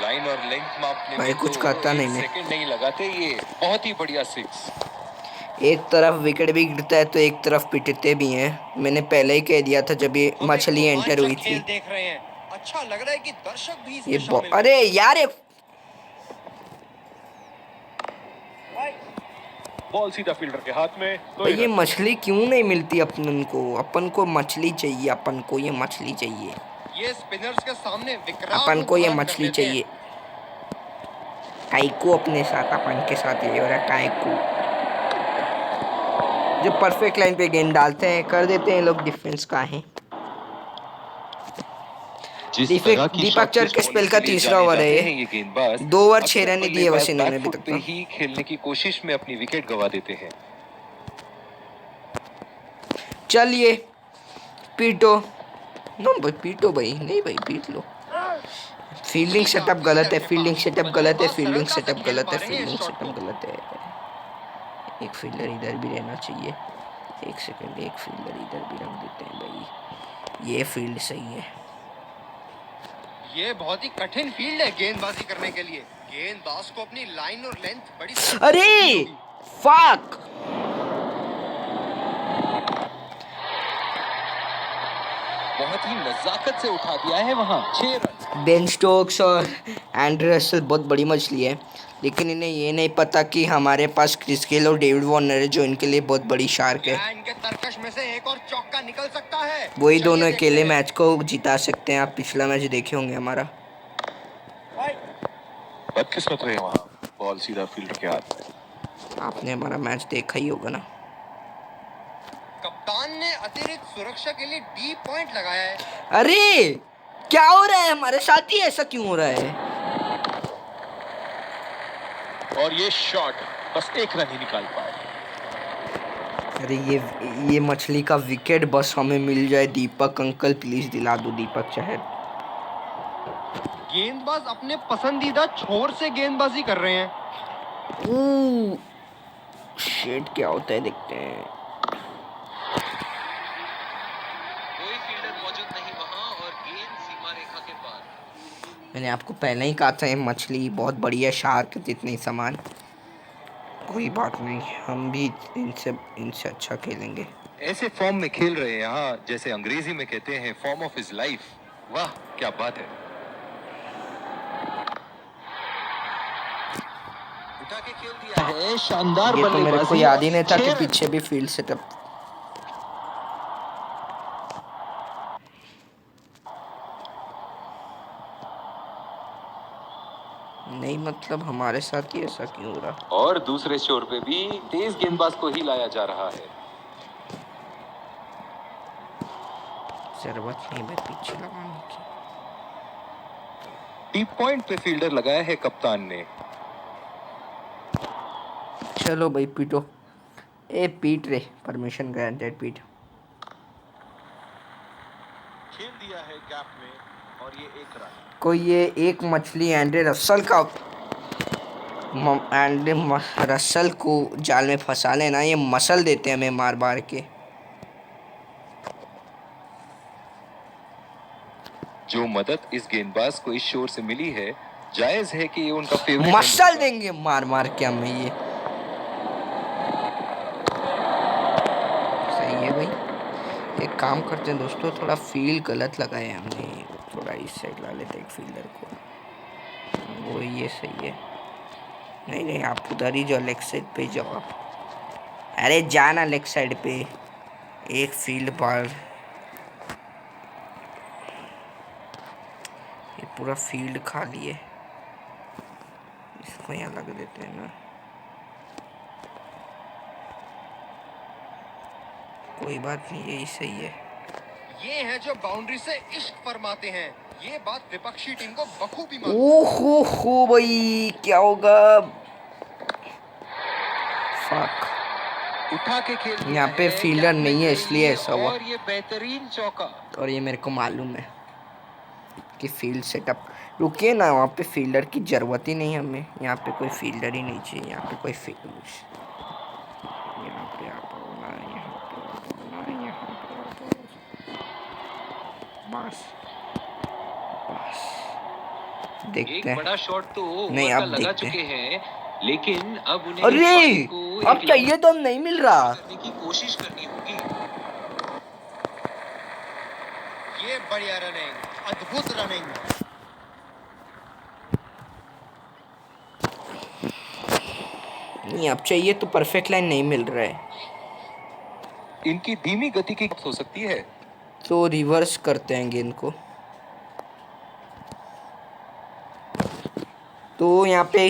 [SPEAKER 2] लाइन और लेंथ मापने
[SPEAKER 1] भाई
[SPEAKER 2] में
[SPEAKER 1] कुछ
[SPEAKER 2] तो
[SPEAKER 1] करता
[SPEAKER 2] एक
[SPEAKER 1] नहीं मैं।
[SPEAKER 2] सेकंड नहीं लगाते। ये बहुत ही बढ़िया 6।
[SPEAKER 1] एक तरफ विकेट भी गिरता है तो एक तरफ पिटते भी हैं। मैंने पहले ही कह दिया था जब ये मछली एंटर हुई थी।
[SPEAKER 3] खेल देख रहे हैं, अच्छा लग रहा है कि दर्शक भी
[SPEAKER 1] ये
[SPEAKER 3] इसमें शामिल हैं।
[SPEAKER 1] अरे यार,
[SPEAKER 6] बॉल सीधा फील्डर के हाथ में। तो
[SPEAKER 1] भाई ये मछली क्यों नहीं मिलती अपन को मछली चाहिए, अपन को ये मछली चाहिए,
[SPEAKER 3] ये स्पिनर्स के सामने विकराल
[SPEAKER 1] अपन
[SPEAKER 3] रूप
[SPEAKER 1] को ये
[SPEAKER 3] धारण कर
[SPEAKER 1] मछली
[SPEAKER 3] लेते हैं।
[SPEAKER 1] चाहिए। काइको अपने साथ, अपन के साथ ये हो रहा है काइको। जो परफेक्ट लाइन पे गेंद डालते हैं, कर देते हैं लोग डिफेंस का है। दीपक चर के स्पेल का तीसरा ओवर है ये।
[SPEAKER 2] गेंदबाज
[SPEAKER 1] 2 ओवर 6
[SPEAKER 2] अक्सर
[SPEAKER 1] रन दिए बस इन्होंने अभी
[SPEAKER 2] बैकफुट
[SPEAKER 1] तक
[SPEAKER 2] पे
[SPEAKER 1] तो।
[SPEAKER 2] ही खेलने की कोशिश में अपनी विकेट गंवा देते हैं।
[SPEAKER 1] चलिए पीटो, नो भाई पीटो भाई, नहीं भाई पीट लो। फील्डिंग सेटअप गलत है, फील्डिंग सेटअप गलत है, फील्डिंग सेटअप गलत है, फील्डिंग सेटअप गलत है। एक फील्डर इधर भी रहना चाहिए। एक सेकंड, एक फील्डर इधर भी रख देते हैं भाई, ये फील्ड सही है।
[SPEAKER 3] ये बहुत ही कठिन फील्ड है गेंदबाजी करने के लिए। गेंदबाज को अपनी लाइन और लेंथ बड़ी
[SPEAKER 1] अरे फक,
[SPEAKER 2] बहुत ही नजाकत से उठा दिया है वहां 6 रन।
[SPEAKER 1] बेन स्टोक्स और एंड्रे रसेल बहुत बड़ी मछली है, लेकिन इन्हें ये नहीं पता कि हमारे पास क्रिस गेल और डेविड वार्नर है जो इनके लिए बहुत बड़ी शार्क है।
[SPEAKER 3] इनके तरकश में से एक और चौका निकल सकता है।
[SPEAKER 1] वही
[SPEAKER 3] चलिए
[SPEAKER 1] दोनों
[SPEAKER 3] देखते
[SPEAKER 1] अकेले
[SPEAKER 3] हैं।
[SPEAKER 1] मैच को जिता सकते हैं। आप पिछला मैच देखे होंगे हमारा।
[SPEAKER 6] बदकिस्मत रहे वहां, बॉल सीधा फील्डर के हाथ में।
[SPEAKER 1] आपने हमारा मैच देखा ही होगा ना।
[SPEAKER 3] कप्तान ने अतिरिक्त सुरक्षा के लिए डी पॉइंट लगाया है।
[SPEAKER 1] अरे क्या हो रहा है हमारे साथ ही, ऐसा क्यों हो रहा है?
[SPEAKER 6] और ये शॉट बस एक रन ही निकाल पाए।
[SPEAKER 1] अरे ये मछली का विकेट बस हमें मिल जाए। दीपक अंकल प्लीज दिला दो, दीपक चहर।
[SPEAKER 3] गेंदबाज अपने पसंदीदा छोर से गेंदबाजी कर रहे हैं।
[SPEAKER 1] शेड क्या होता है देखते हैं।
[SPEAKER 2] कोई फील्डर मौजूद नहीं वहां और गेंद सीमा रेखा के पार।
[SPEAKER 1] मैंने आपको पहले ही कहा था ये मछली बहुत बड़ी है, शार्क जितनी समान। कोई बात नहीं, हम भी इनसे अच्छा खेलेंगे।
[SPEAKER 2] ऐसे फॉर्म में खेल रहे हैं यहाँ, जैसे अंग्रेजी में कहते हैं फॉर्म ऑफ हिज लाइफ। वाह क्या बात है। उठा के खेल दिया है, शानदार
[SPEAKER 1] ये तो मेरे को
[SPEAKER 2] बल्लेबाजी।
[SPEAKER 1] याद ही नहीं था कि
[SPEAKER 2] 6 रन।
[SPEAKER 1] पीछे भी फील्ड सेटअप। नहीं मतलब हमारे साथ ही ऐसा क्यों हो रहा?
[SPEAKER 5] और दूसरे छोर पे भी तेज गेंदबाज को ही लाया जा रहा है।
[SPEAKER 1] जरूरत नहीं भाई पीछे लगाने की।
[SPEAKER 2] डीप पॉइंट पे फील्डर लगाया है कप्तान ने।
[SPEAKER 1] चलो भाई पीटो। ए पीट रे, परमिशन ग्रांटेड पीट।
[SPEAKER 6] खेल दिया है गैप में और ये एक रन।
[SPEAKER 1] कोई ये एक मछली एंड्रे रसल का रसल को जाल में फंसा लेना, ये मसल देते हैं हमें मार मार के।
[SPEAKER 2] जो मदद इस गेंदबाज को इस शोर से मिली है, जायज है कि ये उनका फेवरेट
[SPEAKER 1] मसल देंगे मार मार के हमें ये। सही है भाई। एक काम करते हैं दोस्तों, थोड़ा फील्ड गलत लगाए हमने, थोड़ा इस साइड ला लेते हैं एक फील्डर को। वो ये सही है। नहीं नहीं आप उधर ही जाओ, लेग साइड पे जाओ आप। अरे जाना लेग साइड पे। एक फील्ड बार, ये पूरा फील्ड खाली है, इसको यहाँ लग देते हैं ना। कोई बात नहीं, यही सही है।
[SPEAKER 3] ये हैं जो बाउंड्री से इश्क फरमाते हैं। ये बात विपक्षी टीम को बखूबी मालूम।
[SPEAKER 1] ओहो हो भाई, क्या होगा? फक,
[SPEAKER 2] उठा के खेल दिया
[SPEAKER 1] यहाँ पे
[SPEAKER 2] है,
[SPEAKER 1] फील्डर
[SPEAKER 2] गैप में
[SPEAKER 1] नहीं है
[SPEAKER 2] खेल
[SPEAKER 1] इसलिए
[SPEAKER 2] दिए
[SPEAKER 1] ऐसा हुआ।
[SPEAKER 2] और ये बेहतरीन चौका।
[SPEAKER 1] और ये मेरे को मालूम है कि फील्ड सेटअप। रुकिए ना, वहाँ पे फील्डर की ज़रूरत ही नहीं हमें। यहाँ पे कोई फील्डर ही नहीं चाहिए। यहाँ पे कोई फील्डर, यहाँ पे आप आओ ना, यहाँ पे आओ ना, यहाँ पे आओ। बस बस देखते
[SPEAKER 5] एक
[SPEAKER 1] हैं।
[SPEAKER 5] बड़ा शॉट तो
[SPEAKER 1] नहीं,
[SPEAKER 5] ओवर का
[SPEAKER 1] अब
[SPEAKER 5] लगा
[SPEAKER 1] देखते
[SPEAKER 5] चुके हैं, लेकिन अब उन्हें
[SPEAKER 1] अरे
[SPEAKER 5] इस पारी को
[SPEAKER 1] अब
[SPEAKER 5] एक
[SPEAKER 1] चाहिए तो हम नहीं मिल रहा।
[SPEAKER 5] करने की कोशिश करनी होगी।
[SPEAKER 3] ये बढ़िया रनिंग, अद्भुत रनिंग।
[SPEAKER 1] नहीं, अब चाहिए तो परफेक्ट लाइन नहीं मिल रहा है,
[SPEAKER 2] इनकी धीमी गति की हो सकती है।
[SPEAKER 1] तो रिवर्स करते हैं गेंद को। तो यहाँ पे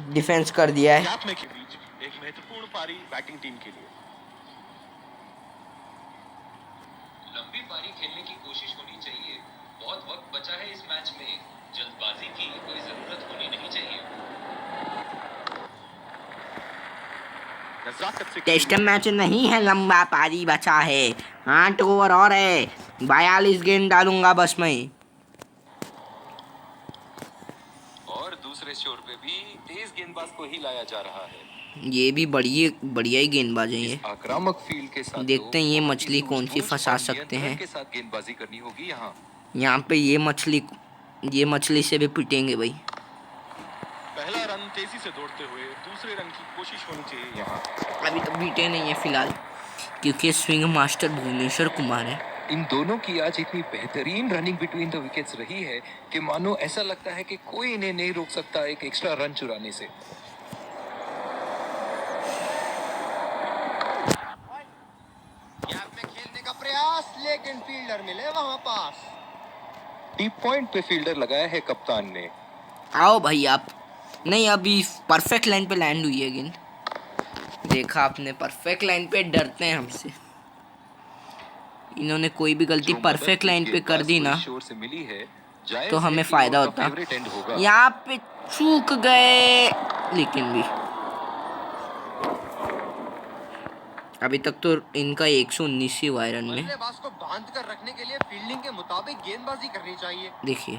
[SPEAKER 1] डिफेंस कर दिया है।
[SPEAKER 3] गैप में के बीच एक महत्वपूर्ण पारी बैटिंग टीम के लिए।
[SPEAKER 2] लंबी पारी खेलने की कोशिश होनी चाहिए। बहुत वक्त बचा है इस मैच में, जल्दबाजी की कोई जरूरत होनी नहीं चाहिए।
[SPEAKER 3] नजाकत से
[SPEAKER 1] टेस्ट मैच नहीं है, लंबा पारी बचा है, 8 ओवर और है, 42 गेंद डालूंगा बस मैं।
[SPEAKER 2] और दूसरे छोर पे भी तेज गेंदबाज को ही लाया जा रहा है।
[SPEAKER 1] ये भी बढ़िया ही गेंदबाज है ये।
[SPEAKER 2] आक्रामक फील्ड के साथ
[SPEAKER 1] देखते हैं ये मछली कौन सी फंसा सकते हैं।
[SPEAKER 2] के साथ गेंदबाजी करनी होगी यहाँ।
[SPEAKER 1] यहाँ पे ये मछली से भी पिटेंगे भाई।
[SPEAKER 3] पहला रन तेजी से दौड़ते हुए दूसरे रन की कोशिश होनी चाहिए यहाँ।
[SPEAKER 1] अभी तो बीटे नहीं है फिलहाल, क्योंकि स्विंग मास्टर भुवनेश्वर कुमार है।
[SPEAKER 2] इन दोनों की आज इतनी बेहतरीन रनिंग बिटवीन द विकेट्स रही है कि मानो ऐसा लगता है कि कोई इन्हें नहीं रोक सकता एक एक्स्ट्रा रन चुराने से।
[SPEAKER 3] गैप में खेलने का प्रयास, लेकिन फील्डर मिले वहां पास।
[SPEAKER 2] डीप पॉइंट पे फील्डर लगाया है कप्तान ने।
[SPEAKER 1] आओ भाई आप। नहीं, अभी परफेक्ट लाइन पे लैंड हुई है गेंद। देखा आपने, परफेक्ट लाइन पे डरते हैं हमसे। इन्होंने कोई भी गलती परफेक्ट लाइन पे कर दी ना
[SPEAKER 2] शोर से मिली है,
[SPEAKER 1] तो हमें फायदा होता।
[SPEAKER 2] होगा।
[SPEAKER 1] यहाँ पे चूक गए, लेकिन भी अभी तक तो इनका 119 ही हुआ है रन में।
[SPEAKER 3] बल्लेबाज को बांध कर रखने के लिए फील्डिंग के मुताबिक गेंदबाजी करनी चाहिए।
[SPEAKER 1] देखिए,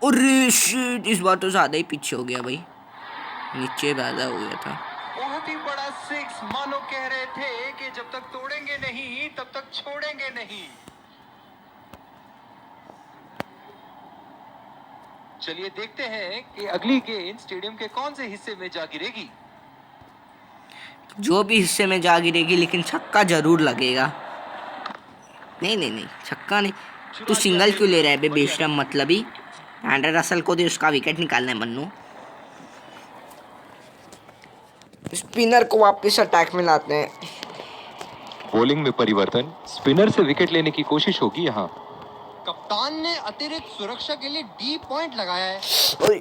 [SPEAKER 1] अरे शिट, इस बार तो ज्यादा ही पीछे हो गया भाई, नीचे ज्यादा हो गया था।
[SPEAKER 2] बहुत ही बड़ा सिक्स, मानो कह रहे थे कि जब तक तोड़ेंगे नहीं तब तक छोड़ेंगे नहीं। चलिए देखते हैं कि अगली गेंद स्टेडियम के कौन से हिस्से में जा गिरेगी।
[SPEAKER 1] जो भी हिस्से में जा गिरेगी, लेकिन छक्का जरूर लगेगा। नहीं, छक्का नहीं। तू सिंगल क्यों ले रहा है बे बेशरम, मतलब ही एंड्रे रसल को दे, उसका विकेट निकालना है मन्नू। स्पिनर को वापस अटैक में लाते हैं।
[SPEAKER 2] बॉलिंग में परिवर्तन, स्पिनर से विकेट लेने की कोशिश होगी यहाँ।
[SPEAKER 3] कप्तान ने अतिरिक्त सुरक्षा के लिए डी पॉइंट लगाया है।
[SPEAKER 1] ओए,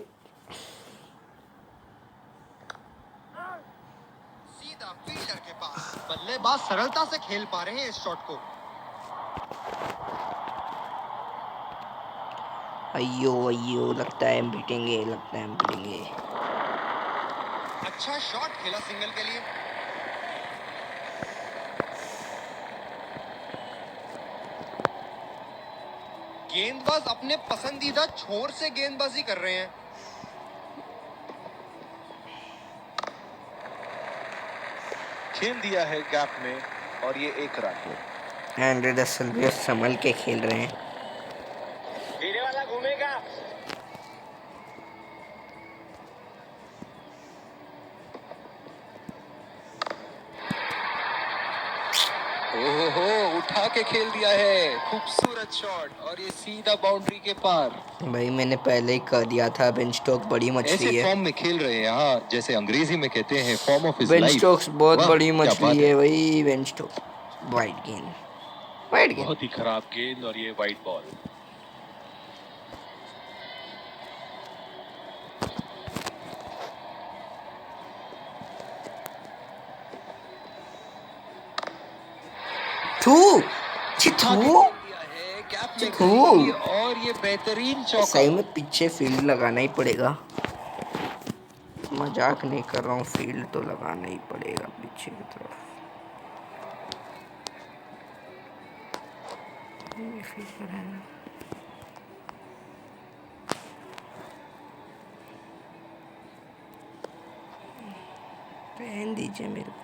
[SPEAKER 3] सीधा फील्डर के पास। बल्लेबाज सरलता से खेल पा रहे हैं इस शॉट को।
[SPEAKER 1] अयो, लगता है हम पिटेंगे,
[SPEAKER 3] अच्छा शॉट खेला सिंगल के लिए। गेंदबाज अपने पसंदीदा छोर से गेंदबाजी कर रहे हैं।
[SPEAKER 6] खेल दिया है गैप में और ये एक रन है।
[SPEAKER 1] एंड्रे रसल भी संभल के खेल रहे हैं।
[SPEAKER 3] धीरे वाला घूमेगा।
[SPEAKER 2] ओहो, उठा के खेल दिया है, खूबसूरत शॉट, और ये सीधा बाउंड्री के पार।
[SPEAKER 1] भाई मैंने पहले ही कह दिया था, बेन स्टोक्स बड़ी मछली
[SPEAKER 2] ऐसे
[SPEAKER 1] है।
[SPEAKER 2] फॉर्म में खेल रहे हैं यहाँ, जैसे अंग्रेजी में कहते हैं form of his
[SPEAKER 1] Ben
[SPEAKER 2] life.
[SPEAKER 1] Stokes बहुत
[SPEAKER 2] वाह,
[SPEAKER 1] बड़ी
[SPEAKER 2] क्या बात
[SPEAKER 1] मछली है भाई, बेन स्टोक्स। वाइड गेंद।
[SPEAKER 6] बहुत ही खराब गेंद और ये वाइड बॉल।
[SPEAKER 2] और ये बेहतरीन चौका।
[SPEAKER 1] सही में पीछे फील्ड लगाना ही पड़ेगा, मजाक नहीं कर रहा हूँ, फील्ड तो लगाना ही पड़ेगा पीछे की तरफ। ये फील्डर है ना। पहन दीजिए मेरे को।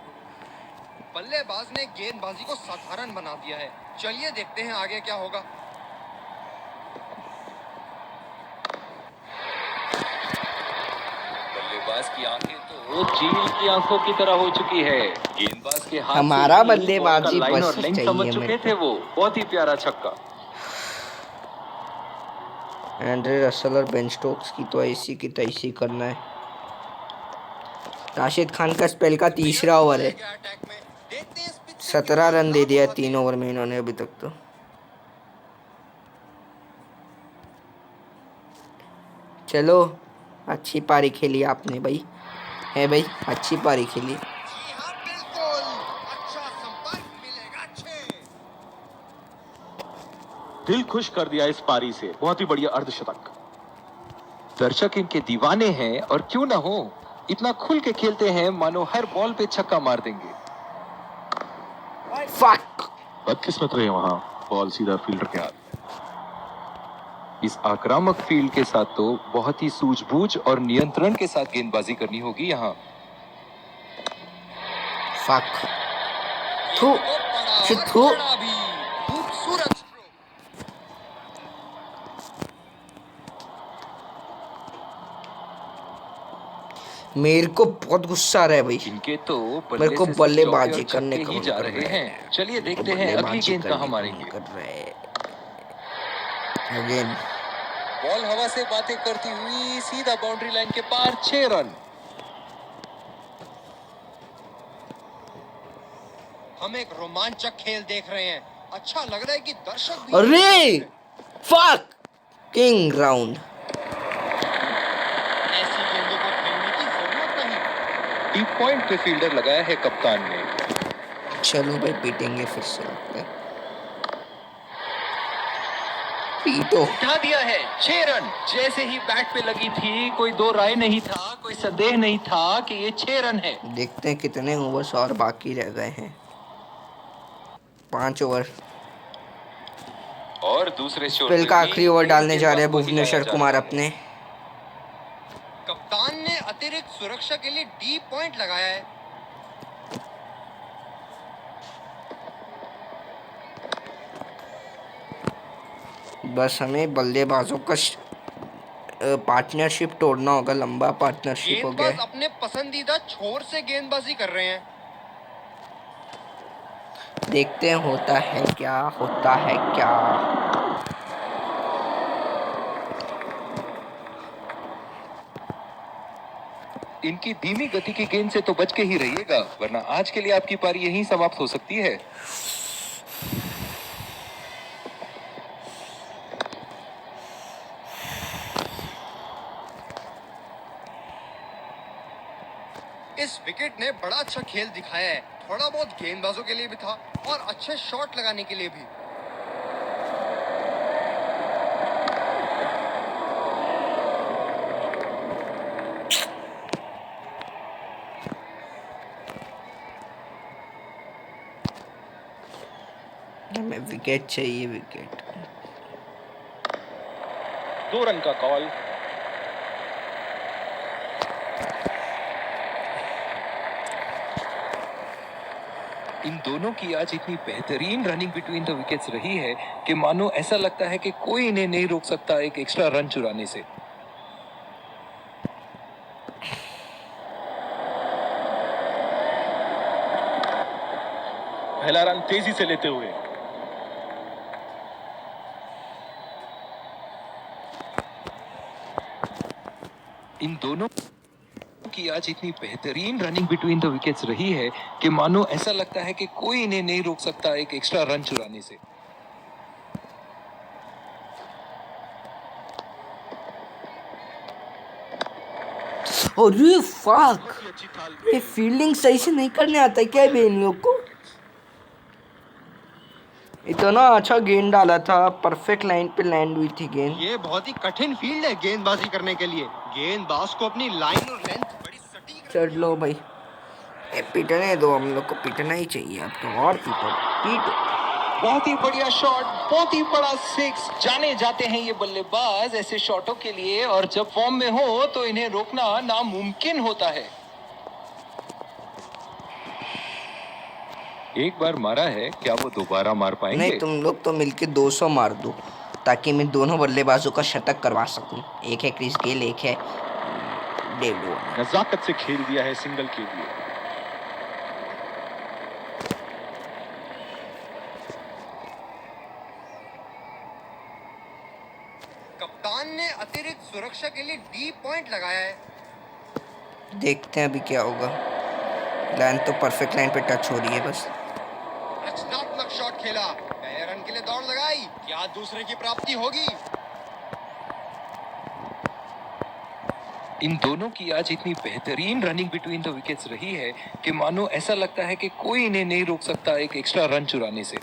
[SPEAKER 3] बल्लेबाज ने गेंदबाजी को साधारण बना दिया है। चलिए देखते हैं आगे क्या होगा।
[SPEAKER 2] बल्लेबाज की आंखें तो चील की आंखों की तरह हो चुकी है। गेंदबाज के हाथ
[SPEAKER 1] हमारा
[SPEAKER 2] से ही
[SPEAKER 1] बल्लेबाजी
[SPEAKER 2] बॉल का लाइन
[SPEAKER 1] बस
[SPEAKER 2] और लेंथ
[SPEAKER 1] चाहिए
[SPEAKER 2] समझ
[SPEAKER 1] मेरे
[SPEAKER 2] चुके
[SPEAKER 1] को।
[SPEAKER 2] थे वो। बहुत ही प्यारा छक्का।
[SPEAKER 1] एंड्रे रसल और बेन स्टोक्स की तो ऐसी की तैसी करना है। राशिद खान का स्पेल का तीसरा ओवर है। 17 रन दे दिया 3 ओवर में इन्होंने अभी तक तो। चलो अच्छी पारी खेली आपने भाई, है भाई, अच्छी पारी खेली।
[SPEAKER 5] दिल खुश कर दिया इस पारी से, बहुत ही बढ़िया अर्धशतक। दर्शक इनके दीवाने हैं और क्यों ना हो, इतना खुल के खेलते हैं मानो हर बॉल पे छक्का मार देंगे।
[SPEAKER 1] फक,
[SPEAKER 5] बदकिस्मत रहे वहां, बॉल सीधा फील्डर के हाथ। इस आक्रामक फील्ड के साथ तो बहुत ही सूझबूझ और नियंत्रण के साथ गेंदबाजी करनी होगी यहाँ।
[SPEAKER 1] फक, थू, थू।
[SPEAKER 3] खूबसूरत
[SPEAKER 1] मेरे को बहुत गुस्सा आ रहा है भाई,
[SPEAKER 5] इनके तो
[SPEAKER 1] मेरे को
[SPEAKER 5] से सिर्फ
[SPEAKER 1] बल्लेबाजी
[SPEAKER 5] चौके और
[SPEAKER 1] करने
[SPEAKER 5] छक्के
[SPEAKER 1] का
[SPEAKER 5] ही
[SPEAKER 1] मन
[SPEAKER 5] जा
[SPEAKER 1] कर
[SPEAKER 5] रहे
[SPEAKER 1] रहा
[SPEAKER 5] हैं।
[SPEAKER 1] है।
[SPEAKER 5] चलिए
[SPEAKER 1] मेरे को
[SPEAKER 5] देखते हैं अगली
[SPEAKER 1] बल्लेबाजी
[SPEAKER 5] गेंद
[SPEAKER 1] करने
[SPEAKER 5] कहाँ
[SPEAKER 1] का मन
[SPEAKER 5] मारेंगे।
[SPEAKER 1] कर रहा है। अगेन
[SPEAKER 5] बॉल हवा से बातें करती हुई सीधा बाउंड्री लाइन के पार, 6 रन।
[SPEAKER 3] हम एक रोमांचक खेल देख रहे हैं। अच्छा लग रहा है कि दर्शक भी
[SPEAKER 1] अरे फक, किंग राउंड।
[SPEAKER 3] ऐसी गेंदों को खेलने की जरूरत नहीं।
[SPEAKER 5] डीप पॉइंट पे फील्डर लगाया है कप्तान ने।
[SPEAKER 1] चलो भाई पीटेंगे फिर से लगता है। पीटो।
[SPEAKER 5] उठा दिया है, 6 रन। जैसे ही बैट पे लगी थी कोई दो राय नहीं था, कोई संदेह नहीं था कि ये 6 रन है।
[SPEAKER 1] देखते हैं कितने ओवर्स और बाकी रह गए हैं। 5 ओवर।
[SPEAKER 5] और दूसरे शोर
[SPEAKER 1] स्पेल
[SPEAKER 5] पे
[SPEAKER 1] का
[SPEAKER 5] भी
[SPEAKER 1] आखिरी ओवर
[SPEAKER 5] तेज
[SPEAKER 1] डालने जा रहे हैं
[SPEAKER 5] गेंदबाज को ही
[SPEAKER 1] भुवनेश्वर
[SPEAKER 5] लाया जा
[SPEAKER 1] कुमार
[SPEAKER 5] रहा है।
[SPEAKER 1] अपने।
[SPEAKER 3] कप्तान ने अतिरिक्त सुरक्षा के लिए डीप पॉइंट लगाया है।
[SPEAKER 1] बस हमें बल्लेबाजों का पार्टनरशिप तोड़ना होगा। लंबा पार्टनरशिप हो गया
[SPEAKER 3] गेंदबाज
[SPEAKER 1] है।
[SPEAKER 3] अपने पसंदीदा छोर से गेंदबाजी कर रहे हैं।
[SPEAKER 1] देखते हैं होता है क्या, होता है क्या।
[SPEAKER 5] इनकी धीमी गति की गेंद से तो बच के ही रहिएगा, वरना आज के लिए आपकी पारी यहीं समाप्त हो सकती है।
[SPEAKER 3] इस विकेट ने बड़ा अच्छा खेल दिखाया है। थोड़ा बहुत गेंदबाजों के लिए भी था और अच्छे शॉट लगाने के लिए भी।
[SPEAKER 1] हमें विकेट चाहिए, विकेट।
[SPEAKER 6] 2 रन का कॉल।
[SPEAKER 5] इन दोनों की आज इतनी बेहतरीन रनिंग बिटवीन द विकेट्स रही है कि मानो ऐसा लगता है कि कोई इन्हें नहीं रोक सकता एक एक्स्ट्रा रन चुराने से।
[SPEAKER 6] पहला रन तेजी से लेते हुए
[SPEAKER 5] इन दोनों की आज इतनी बेहतरीन रनिंग बिटवीन द विकेट्स रही है कि मानो ऐसा लगता है कि कोई इन्हें नहीं रोक सकता एक एक्स्ट्रा रन चुराने से।
[SPEAKER 1] अरे फक, ये फील्डिंग सही से नहीं करने आता क्या है इन लोग को। इतना अच्छा गेंद डाला था, परफेक्ट लाइन पे लैंड हुई थी गेंद।
[SPEAKER 3] ये बहुत ही कठिन फील्ड है गेंदबाजी करने के लिए। गेंदबाज को अपनी लाइन और लेंथ बड़ी सटीक
[SPEAKER 1] चढ़ लो भाई, पीटने दो, हम लोग को पीटना ही चाहिए अब तो। और पीटो पीटो।
[SPEAKER 5] बहुत ही बढ़िया शॉट, बहुत ही बड़ा सिक्स। जाने जाते हैं ये बल्लेबाज ऐसे शॉटों के लिए, और जब फॉर्म में हो तो इन्हें रोकना नामुमकिन होता है। एक बार मारा है, क्या वो दोबारा मार पाएंगे?
[SPEAKER 1] नहीं, तुम लोग तो मिलके 200 मार दो ताकि मैं दोनों बल्लेबाजों का शतक करवा सकूं। एक है क्रिस गेल, एक है डेविड वार्नर।
[SPEAKER 6] नजाकत से खेल दिया है सिंगल के लिए।
[SPEAKER 3] कप्तान दर्शक के लिए डी पॉइंट लगाया है।
[SPEAKER 1] देखते हैं अभी क्या होगा। लाइन तो परफेक्ट लाइन पे टच हो रही है बस।
[SPEAKER 3] रचनात्मक शॉट खेला, पहले रन के लिए दौड़ लगाई, क्या दूसरे की प्राप्ति होगी?
[SPEAKER 5] इन दोनों की आज इतनी बेहतरीन रनिंग बिटवीन द विकेट्स रही है कि मानो ऐसा लगता है कि कोई इन्हें नहीं रोक सकता एक एक्स्ट्रा रन चुराने से।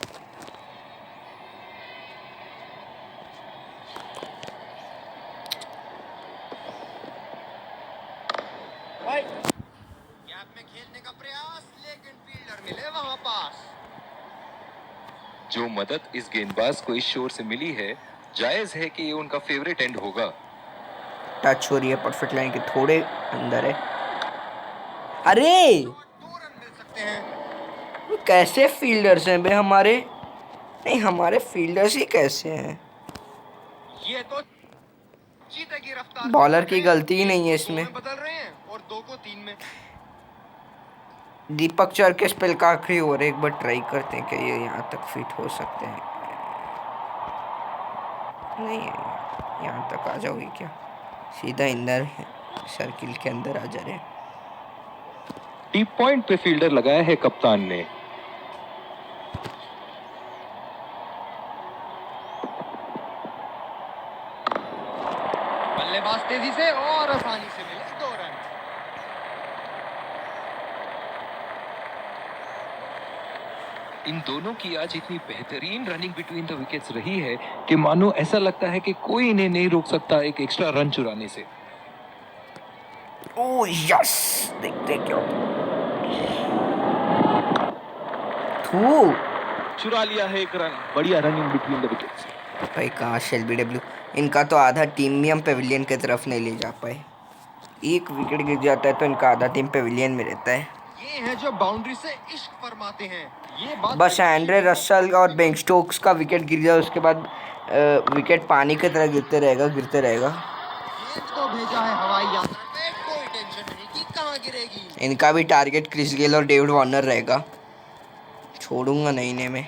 [SPEAKER 3] गैप में खेलने का प्रयास, लेकिन फील्डर मिले वहां पास।
[SPEAKER 5] जो मदद इस गेंदबाज को इस शोर से मिली है, जायज है कि ये उनका फेवरेट एंड होगा।
[SPEAKER 1] टच हो रही है परफेक्ट लाइन के थोड़े अंदर है। अरे
[SPEAKER 3] 2 रन मिल सकते हैं।
[SPEAKER 1] कैसे फील्डर्स हैं बे हमारे? नहीं, हमारे फील्डर्स ही कैसे हैं?
[SPEAKER 3] ये तो जीते की रफ्तार।
[SPEAKER 1] बॉलर की गलती ही नहीं है इसमें।
[SPEAKER 3] 2 में बदल रहे हैं और 2 को 3 में।
[SPEAKER 1] दीपक चर के स्पेल का आखिरी ओवर एक बार ट्राई करते हैं कि ये यहाँ तक फिट हो सकते हैं। नहीं, यहाँ तक आ जाओगे क्या? सीधा अंदर सर्किल के अंदर आ जा रहे हैं।
[SPEAKER 5] डीप पॉइंट पे फील्डर लगाया है कप्तान ने।
[SPEAKER 3] बल्लेबाज तेजी से और आसानी से मिले 2 रन।
[SPEAKER 5] इन दोनों की आज इतनी बेहतरीन रनिंग बिटवीन द विकेट्स रही है कि मानो ऐसा लगता है कि कोई इन्हें नहीं रोक सकता एक एक्स्ट्रा रन चुराने से।
[SPEAKER 1] ओह यस, देखते हैं क्या होता है।
[SPEAKER 5] चुरा लिया है एक रन। बढ़िया रनिंग बिटवीन द विकेट्स।
[SPEAKER 1] भाई कहाँ शेल्बी इनका तो आधा टीम भी हम पेविलियन की तरफ नहीं ले जा पाए। एक विकेट गिर जाता है तो इनका आधा टीम पेविलियन में रहता है।
[SPEAKER 3] ये है जो बाउंड्री से इश्क फरमाते हैं। ये बात
[SPEAKER 1] बस एंड्रे रसल और बेन स्टोक्स का विकेट गिर जाए उसके बाद विकेट पानी की तरह गिरते रहेगा।
[SPEAKER 3] गेंद को भेजा है हवाई यात्रा पे, कोई टेंशन नहीं कि कहाँ गिरेगी।
[SPEAKER 1] इनका भी टारगेट क्रिस गेल और डेविड वार्नर रहेगा। छोड़ूंगा नहीं इन्हें मैं।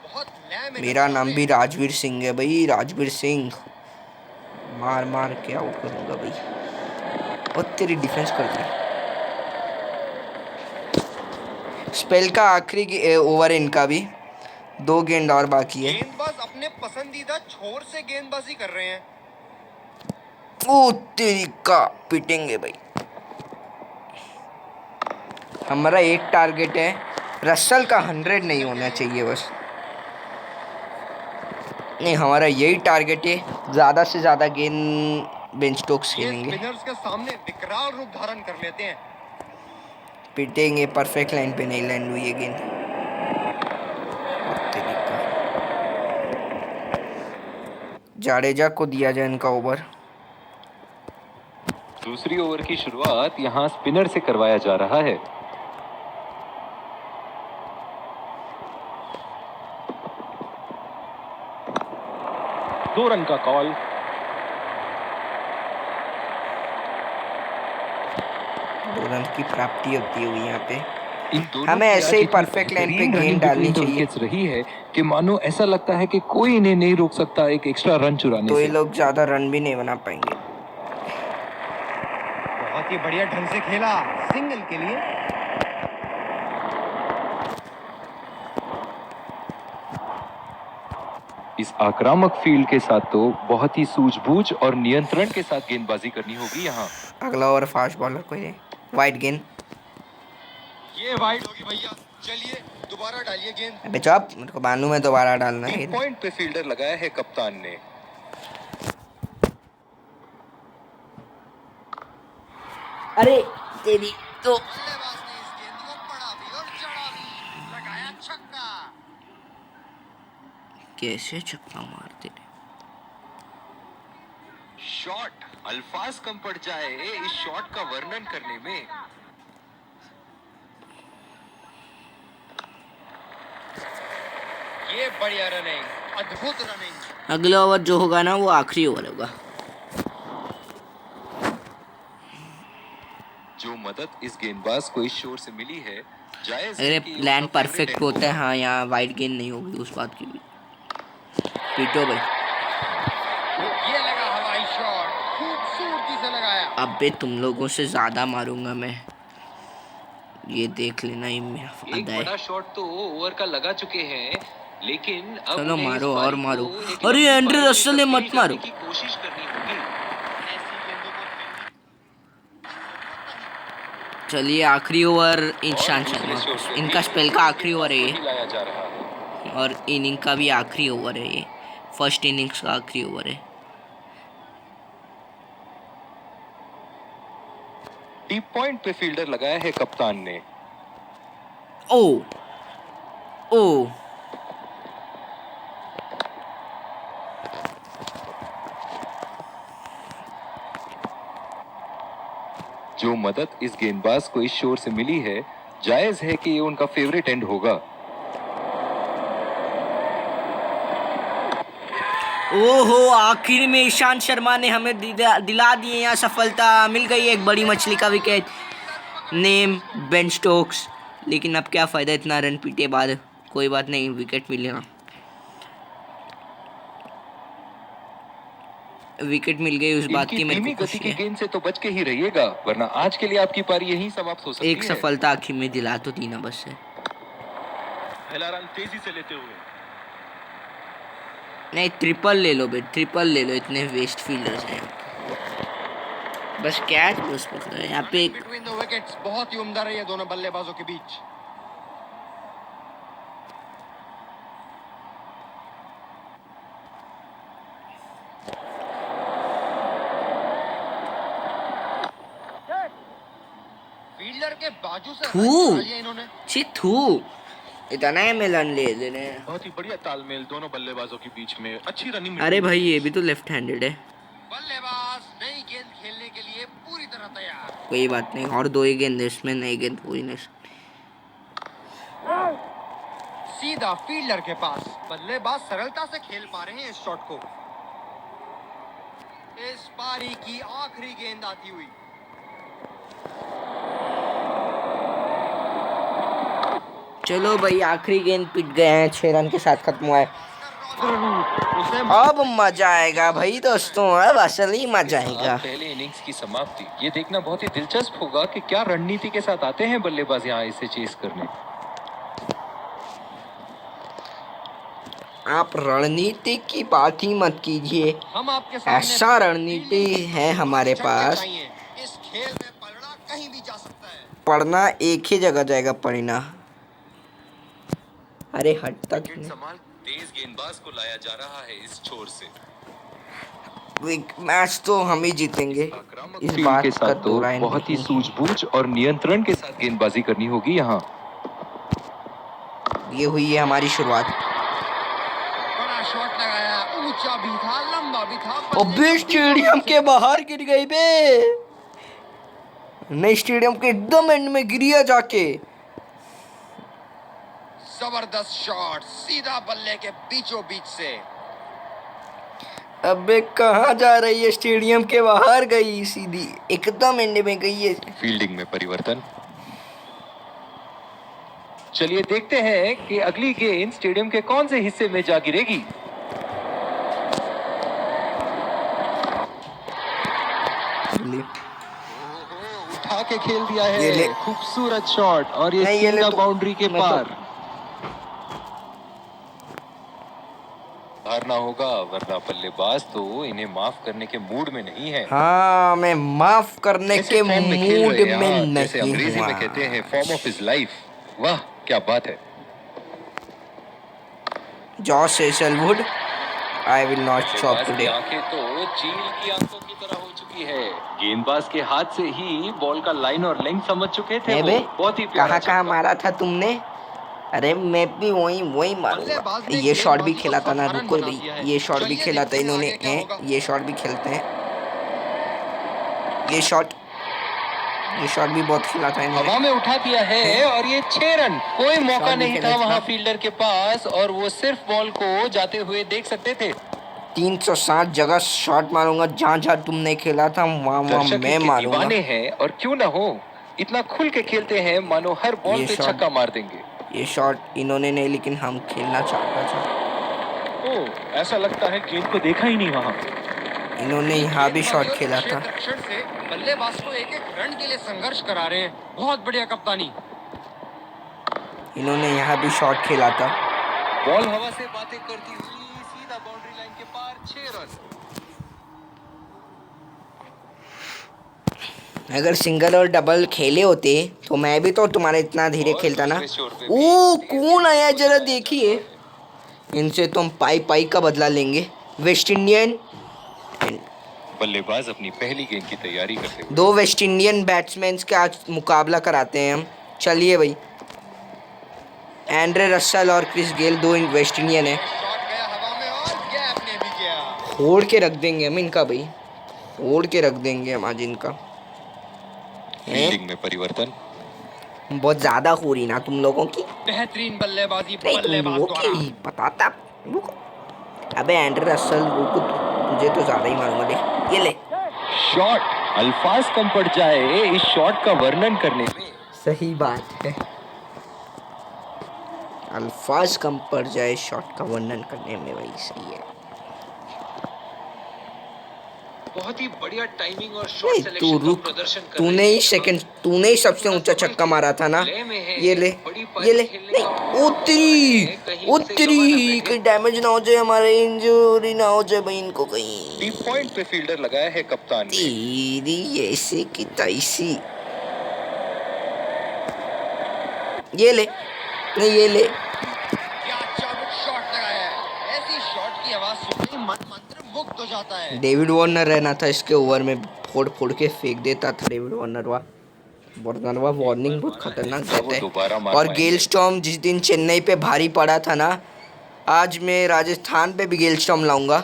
[SPEAKER 3] बहुत लय में
[SPEAKER 1] मेरा नाम भी राजवीर सिंह है भाई, राजवीर सिंह। मार मार के आउट करूंगा भाई। और तेरी डिफेंस कर दी। स्पेल का आखिरी ओवर इनका भी। 2 गेंद और बाकी है।
[SPEAKER 3] गेंदबाज अपने पसंदीदा छोर से गेंदबाजी कर रहे हैं।
[SPEAKER 1] ओ तेरी का पिटेंगे भाई। हमारा एक टारगेट है, रसल का 100 नहीं होना चाहिए बस। नहीं, हमारा यही टारगेट है। ज़्यादा से ज़्यादा गेंद बेन स्टोक्स
[SPEAKER 3] ये
[SPEAKER 1] खेलेंगे।
[SPEAKER 3] स्पिनर्स के सामने विकराल रूप धारण कर लेते हैं।
[SPEAKER 1] पिटेंगे। परफेक्ट लाइन पे नहीं लैंड हुई है गेंद। जाडेजा को दिया जाए इनका ओवर।
[SPEAKER 5] दूसरी ओवर की शुरुआत यहां स्पिनर से करवाया जा रहा है। दो रन का कॉल।
[SPEAKER 1] 2 रन की प्राप्ति होती है यहाँ पे।
[SPEAKER 5] इन दोनों
[SPEAKER 1] हमें
[SPEAKER 5] की
[SPEAKER 1] ऐसे
[SPEAKER 5] आज
[SPEAKER 1] ही
[SPEAKER 5] इतनी
[SPEAKER 1] परफेक्ट लाइन पे
[SPEAKER 5] बेहतरीन
[SPEAKER 1] गेंद
[SPEAKER 5] रनिंग
[SPEAKER 1] डालनी
[SPEAKER 5] बिटवीन द
[SPEAKER 1] चाहिए।
[SPEAKER 5] विकेट्स रही है कि मानो ऐसा लगता है कि कोई इन्हें नहीं रोक सकता एक एक्स्ट्रा रन चुराने
[SPEAKER 1] तो ये
[SPEAKER 5] से।
[SPEAKER 1] लोग ज़्यादा रन भी नहीं बना पाएंगे।
[SPEAKER 3] बहुत ही बढ़िया ढंग से खेला सिंगल के लिए।
[SPEAKER 5] इस आक्रामक फील्ड के साथ तो बहुत ही सूझबूझ और नियंत्रण के साथ गेंदबाजी करनी होगी यहाँ।
[SPEAKER 1] अगला ओवर फास्ट बॉलर को है, वाइड गेंद।
[SPEAKER 3] ये वाइड होगी भैया। चलिए दोबारा डालिए गेंद।
[SPEAKER 1] अबे चुप, मेरे को मालूम है दोबारा डालना है।
[SPEAKER 5] पॉइंट पे फील्डर लगाया है कप्तान ने।
[SPEAKER 1] अरे तेरी तो
[SPEAKER 3] बल्लेबाज ने इस गेंद को पड़ा भी और चढ़ा भी, लगाया छक्का।
[SPEAKER 1] कैसे छक्का मारते थे।
[SPEAKER 5] शॉट अल्फाज कम पड़ जाए इस शॉट का वर्णन करने में।
[SPEAKER 3] ये बढ़िया रनिंग, अद्भुत रनिंग।
[SPEAKER 1] अगला ओवर जो होगा ना वो आखिरी ओवर होगा।
[SPEAKER 5] जो मदद इस गेंदबाज को इस शोर से मिली है, जायज है
[SPEAKER 1] अरे
[SPEAKER 5] कि
[SPEAKER 1] लैंड
[SPEAKER 5] उनका
[SPEAKER 1] परफेक्ट
[SPEAKER 5] फेवरेट
[SPEAKER 1] होता है। हाँ, यहाँ वाइड गेंद नहीं होगी, उस बात की भी। पीटो भाई।
[SPEAKER 3] से लगाया।
[SPEAKER 1] अबे तुम लोगों से ज्यादा मारूंगा मैं, ये देख लेना। ही मैं
[SPEAKER 5] एक बड़ा शॉट तो ओवर का लगा चुके हैं, लेकिन अब
[SPEAKER 1] चलो
[SPEAKER 5] उन्हें इस
[SPEAKER 1] मारो और
[SPEAKER 5] पारी
[SPEAKER 1] मारो।
[SPEAKER 5] को एक
[SPEAKER 1] अरे
[SPEAKER 5] लंबी
[SPEAKER 1] एंड्रे
[SPEAKER 5] पारी में
[SPEAKER 1] रसल है, मत
[SPEAKER 5] तब्दील
[SPEAKER 1] मारो।
[SPEAKER 5] करने की कोशिश करनी होगी।
[SPEAKER 1] चलिए आखिरी ओवर ईशांत
[SPEAKER 5] और
[SPEAKER 1] शर्मा,
[SPEAKER 5] दूसरे शॉट पे
[SPEAKER 1] इनका
[SPEAKER 5] भी
[SPEAKER 1] स्पेल का आखिरी ओवर है
[SPEAKER 5] गेंदबाज
[SPEAKER 1] ये,
[SPEAKER 5] को ही लाया जा रहा है।
[SPEAKER 1] और इनिंग का भी आखिरी ओवर है ये, फर्स्ट इनिंग्स का आखिरी ओवर है।
[SPEAKER 5] डीप पॉइंट पे फील्डर लगाया है कप्तान ने।
[SPEAKER 1] ओ ओ
[SPEAKER 5] जो मदद इस गेंदबाज को इस शोर से मिली है, जायज है कि ये उनका फेवरेट एंड होगा।
[SPEAKER 1] ओहो, आखिर में ईशांत शर्मा ने हमें दिला दिए यहाँ सफलता। मिल गई एक बड़ी मछली का विकेट, नेम बेन स्टोक्स। लेकिन अब क्या फ़ायदा इतना रन पीटे बाद, कोई बात नहीं, विकेट मिलेगा। विकेट मिल गई, उस बात
[SPEAKER 5] इनकी
[SPEAKER 1] की मेरे
[SPEAKER 5] धीमी
[SPEAKER 1] को
[SPEAKER 5] गति
[SPEAKER 1] खुशी
[SPEAKER 5] की
[SPEAKER 1] है।
[SPEAKER 5] गेंद से तो बच के ही रहिएगा, वरना आज के लिए आपकी पारी यहीं समाप्त हो सकती
[SPEAKER 1] एक
[SPEAKER 5] है।
[SPEAKER 1] सफलता आखिर में दिला तो दी ना बस है।
[SPEAKER 6] पहला रन तेजी से लेते हुए
[SPEAKER 1] नहीं, ट्रिपल ले लो बे, ट्रिपल ले लो, इतने वेस्ट फील्डर्स हैं। बस कैच बस पकड़ो यहाँ पे। एक
[SPEAKER 3] बिटवीन द विकेट्स बहुत ही उम्दा रही है दोनों बल्लेबाजों के बीच। फील्डर के बाजू से
[SPEAKER 1] थू।
[SPEAKER 3] रन चुरा लिया इन्होंने।
[SPEAKER 1] छी थू, इतना है मिलन ले लेने।
[SPEAKER 6] बहुत ही बढ़िया तालमेल दोनों बल्लेबाजों के बीच में, अच्छी रनिंग।
[SPEAKER 1] अरे भाई ये भी तो लेफ्ट हैंडेड है।
[SPEAKER 3] बल्लेबाज नई गेंद खेलने के लिए पूरी तरह तैयार।
[SPEAKER 1] कोई बात नहीं, और दो ही गेंद है इसमें, नई गेंद कोई नहीं।
[SPEAKER 3] सीधा फील्डर के पास, बल्लेबाज सरलता से खेल पा रहे हैं इस शॉट को। इस पारी की आखिरी गेंद आती हुई।
[SPEAKER 1] चलो भाई, आखिरी गेंद पिट गए हैं, 6 रन के साथ खत्म हुआ है। अब मजा आएगा भाई दोस्तों, अब असली मजा आएगा।
[SPEAKER 5] पहले इनिंग्स की समाप्ति, ये देखना बहुत ही दिलचस्प होगा कि क्या रणनीति के साथ आते हैं बल्लेबाज यहाँ इसे चेस करने।
[SPEAKER 1] आप रणनीति की बात ही मत कीजिए,
[SPEAKER 3] हम आपके सामने
[SPEAKER 1] ऐसा रणनीति है हमारे पास।
[SPEAKER 3] इस खेल में पलड़ा कहीं भी जा सकता है।
[SPEAKER 1] पढ़ना एक ही जगह जाएगा, पढ़ना। अरे हट तक
[SPEAKER 5] संभाल, तेज गेंदबाज को लाया जा रहा है इस छोर से।
[SPEAKER 1] मैच तो हम ही जीतेंगे, इस
[SPEAKER 5] फील्ड
[SPEAKER 1] बात
[SPEAKER 5] के
[SPEAKER 1] का
[SPEAKER 5] साथ तो
[SPEAKER 1] दो राय
[SPEAKER 5] बहुत ही
[SPEAKER 1] नहीं।
[SPEAKER 5] सूझबूझ और नियंत्रण के साथ गेंदबाजी करनी होगी यहाँ।
[SPEAKER 1] ये हुई है हमारी शुरुआत।
[SPEAKER 3] बड़ा शॉट लगाया, ऊंचा भी था, लंबा भी था।
[SPEAKER 1] अबे स्टेडियम के बाहर गिर गई बे, नहीं स्टेडियम के एकदम एंड में गिरिया जाके।
[SPEAKER 3] जबरदस्त शॉट, सीधा बल्ले के बीचों बीच से।
[SPEAKER 1] अबे कहाँ जा रही है, स्टेडियम के बाहर गई, सीधी एकदम एंड में गई है।
[SPEAKER 5] फील्डिंग में परिवर्तन। चलिए देखते हैं कि अगली गेंद स्टेडियम के कौन से हिस्से में जा गिरेगी। उठा के खेल दिया
[SPEAKER 1] ये ले।
[SPEAKER 5] है, खूबसूरत शॉट, और ये
[SPEAKER 1] नहीं, ये ले
[SPEAKER 5] सीधा
[SPEAKER 1] तो-
[SPEAKER 5] बाउंड्री के
[SPEAKER 1] मैं तो-
[SPEAKER 5] पार। हारना होगा, वरना बल्लेबाज तो इन्हें माफ करने के मूड में नहीं है।
[SPEAKER 1] हाँ, मैं माफ करने
[SPEAKER 5] ऐसे
[SPEAKER 1] के
[SPEAKER 5] फॉर्म में खेल
[SPEAKER 1] मूड
[SPEAKER 5] रहे हैं,
[SPEAKER 1] में
[SPEAKER 5] हाँ, जैसे
[SPEAKER 1] नहीं
[SPEAKER 5] अंग्रेजी
[SPEAKER 1] हुआ।
[SPEAKER 5] में कहते हैं फॉर्म ऑफ हिज लाइफ। वाह क्या बात है।
[SPEAKER 1] Josh Hazlewood, I will not shop
[SPEAKER 5] बल्लेबाज की
[SPEAKER 1] टुडे।
[SPEAKER 5] आंखें तो चील की आंखों की तरह हो चुकी है। गेंदबाज के हाथ से ही बॉल का लाइन और लेंथ समझ चुके थे वो। बहुत ही प्यारा
[SPEAKER 1] कहाँ
[SPEAKER 5] छक्का।
[SPEAKER 1] मारा था तुमने? अरे मैं भी वही मारूंगा।
[SPEAKER 3] बल्लेबाज ने
[SPEAKER 1] ये शॉट भी
[SPEAKER 3] गेंदबाजी
[SPEAKER 1] खेला
[SPEAKER 3] को
[SPEAKER 1] था ना,
[SPEAKER 3] साधारण
[SPEAKER 1] रुको
[SPEAKER 3] बना
[SPEAKER 1] भाई,
[SPEAKER 3] दिया है।
[SPEAKER 1] ये शॉट भी
[SPEAKER 3] चलिए
[SPEAKER 1] खेला था
[SPEAKER 3] देखते हैं
[SPEAKER 1] इन्होंने
[SPEAKER 3] आगे क्या होगा।
[SPEAKER 1] ये शॉट भी खेलते हैं, ये शॉट भी बहुत खेला था इन्होंने।
[SPEAKER 5] हवा में उठा दिया है, और ये 6 रन। कोई मौका
[SPEAKER 1] शॉट भी
[SPEAKER 5] नहीं
[SPEAKER 1] खेला
[SPEAKER 5] था
[SPEAKER 1] था।
[SPEAKER 5] वहां फील्डर के पास, और वो सिर्फ बॉल को जाते हुए देख सकते थे।
[SPEAKER 1] 307 जगह शॉट मारूंगा, जहाँ तुमने खेला था वहाँ
[SPEAKER 5] दर्शक
[SPEAKER 1] मैं
[SPEAKER 5] इनके
[SPEAKER 1] मारूंगा।
[SPEAKER 5] दीवाने हैं, और क्यों ना हो, इतना खुल के खेलते हैं मानो हर बॉल
[SPEAKER 1] ये
[SPEAKER 5] पे
[SPEAKER 1] शॉट-
[SPEAKER 5] छक्का मार देंगे।
[SPEAKER 1] ये शॉट इन्होंने नहीं, लेकिन हम खेलना चाहता था।
[SPEAKER 6] ओह, ऐसा लगता है गेंद को देखा ही नहीं वहां।
[SPEAKER 1] इन्होंने यहाँ भी शॉट खेला था।
[SPEAKER 3] क्षेत्र रक्षण से बल्लेबाज को एक एक रन के लिए संघर्ष करा रहे हैं। बहुत बढ़िया कप्तानी।
[SPEAKER 1] इन्होंने यहाँ भी शॉट खेला था।
[SPEAKER 5] बॉल हवा से बातें करती हुई सीधा बाउंड्री लाइन के पार 6 रन।
[SPEAKER 1] अगर सिंगल और डबल खेले होते तो मैं भी तो तुम्हारे इतना धीरे खेलता ना। ओ कौन आया जरा देखिए। इनसे तो हम पाई पाई का बदला लेंगे। वेस्ट इंडियन
[SPEAKER 5] बल्लेबाज अपनी पहली गेंद की तैयारी करते हुए
[SPEAKER 1] 2 वेस्ट इंडियन बैट्समैन का आज मुकाबला कराते हैं हम। चलिए भाई, एंड्रे रसल और क्रिस गेल 2 वेस्ट इंडियन है।
[SPEAKER 3] शॉट गया हवा में और गैप ने भी किया।
[SPEAKER 1] फोड़ के रख देंगे हम इनका भाई, फोड़ के रख देंगे हम आज इनका।
[SPEAKER 5] फील्डिंग में परिवर्तन।
[SPEAKER 1] बहुत ज्यादा हो रही ना तुम लोगों की।
[SPEAKER 3] बेहतरीन बल्लेबाजी
[SPEAKER 1] नहीं तुम
[SPEAKER 3] बल्लेबाज
[SPEAKER 1] लोगों
[SPEAKER 3] द्वारा।
[SPEAKER 1] की बताता रुको। अबे एंड्रे रसल रुको, तुझे तो ज्यादा ही मारूंगा। देख ये ले।
[SPEAKER 5] शॉट अल्फाज कम पड़ जाए इस शॉट का वर्णन करने में।
[SPEAKER 1] सही बात है, अल्फाज कम पड़ जाए शॉट का वर्णन करने में। वही सही है।
[SPEAKER 2] बहुत ही बढ़िया टाइमिंग और
[SPEAKER 1] नहीं
[SPEAKER 2] शॉट
[SPEAKER 1] तू
[SPEAKER 2] सिलेक्शन का
[SPEAKER 1] रुक,
[SPEAKER 2] प्रदर्शन कर
[SPEAKER 1] तूने
[SPEAKER 2] रहे
[SPEAKER 1] ही
[SPEAKER 2] हैं।
[SPEAKER 1] सेकंड, तूने ही सबसे ऊंचा छक्का मारा था ना। ये ले ये ले। नहीं उतरी उतरी, कहीं डैमेज ना हो जाए, हमारे इंजरी ना हो जाए भाई इनको कहीं।
[SPEAKER 5] डीप पॉइंट पे फील्डर लगाया है कप्तान ने।
[SPEAKER 1] तेरी ऐसे की तैसी। ये ले, नहीं ये ले।
[SPEAKER 3] क्या चाबुक शॉट लगाया है। ऐसी शॉट की आवाज सुनते ही मन मंत्र मुग्ध हो जाता है।
[SPEAKER 1] डेविड वार्नर रहना था इसके ओवर में, फोड़ फोड़ के फेंक देता था डेविड वार्नर। वार्निंग बहुत खतरनाक देता
[SPEAKER 5] दोबारा
[SPEAKER 1] है।
[SPEAKER 5] मार
[SPEAKER 1] और
[SPEAKER 5] पाएंगे।
[SPEAKER 1] गेल स्टॉर्म जिस दिन चेन्नई पे भारी पड़ा था ना, आज मैं राजस्थान पे भी गेल स्टॉर्म लाऊंगा।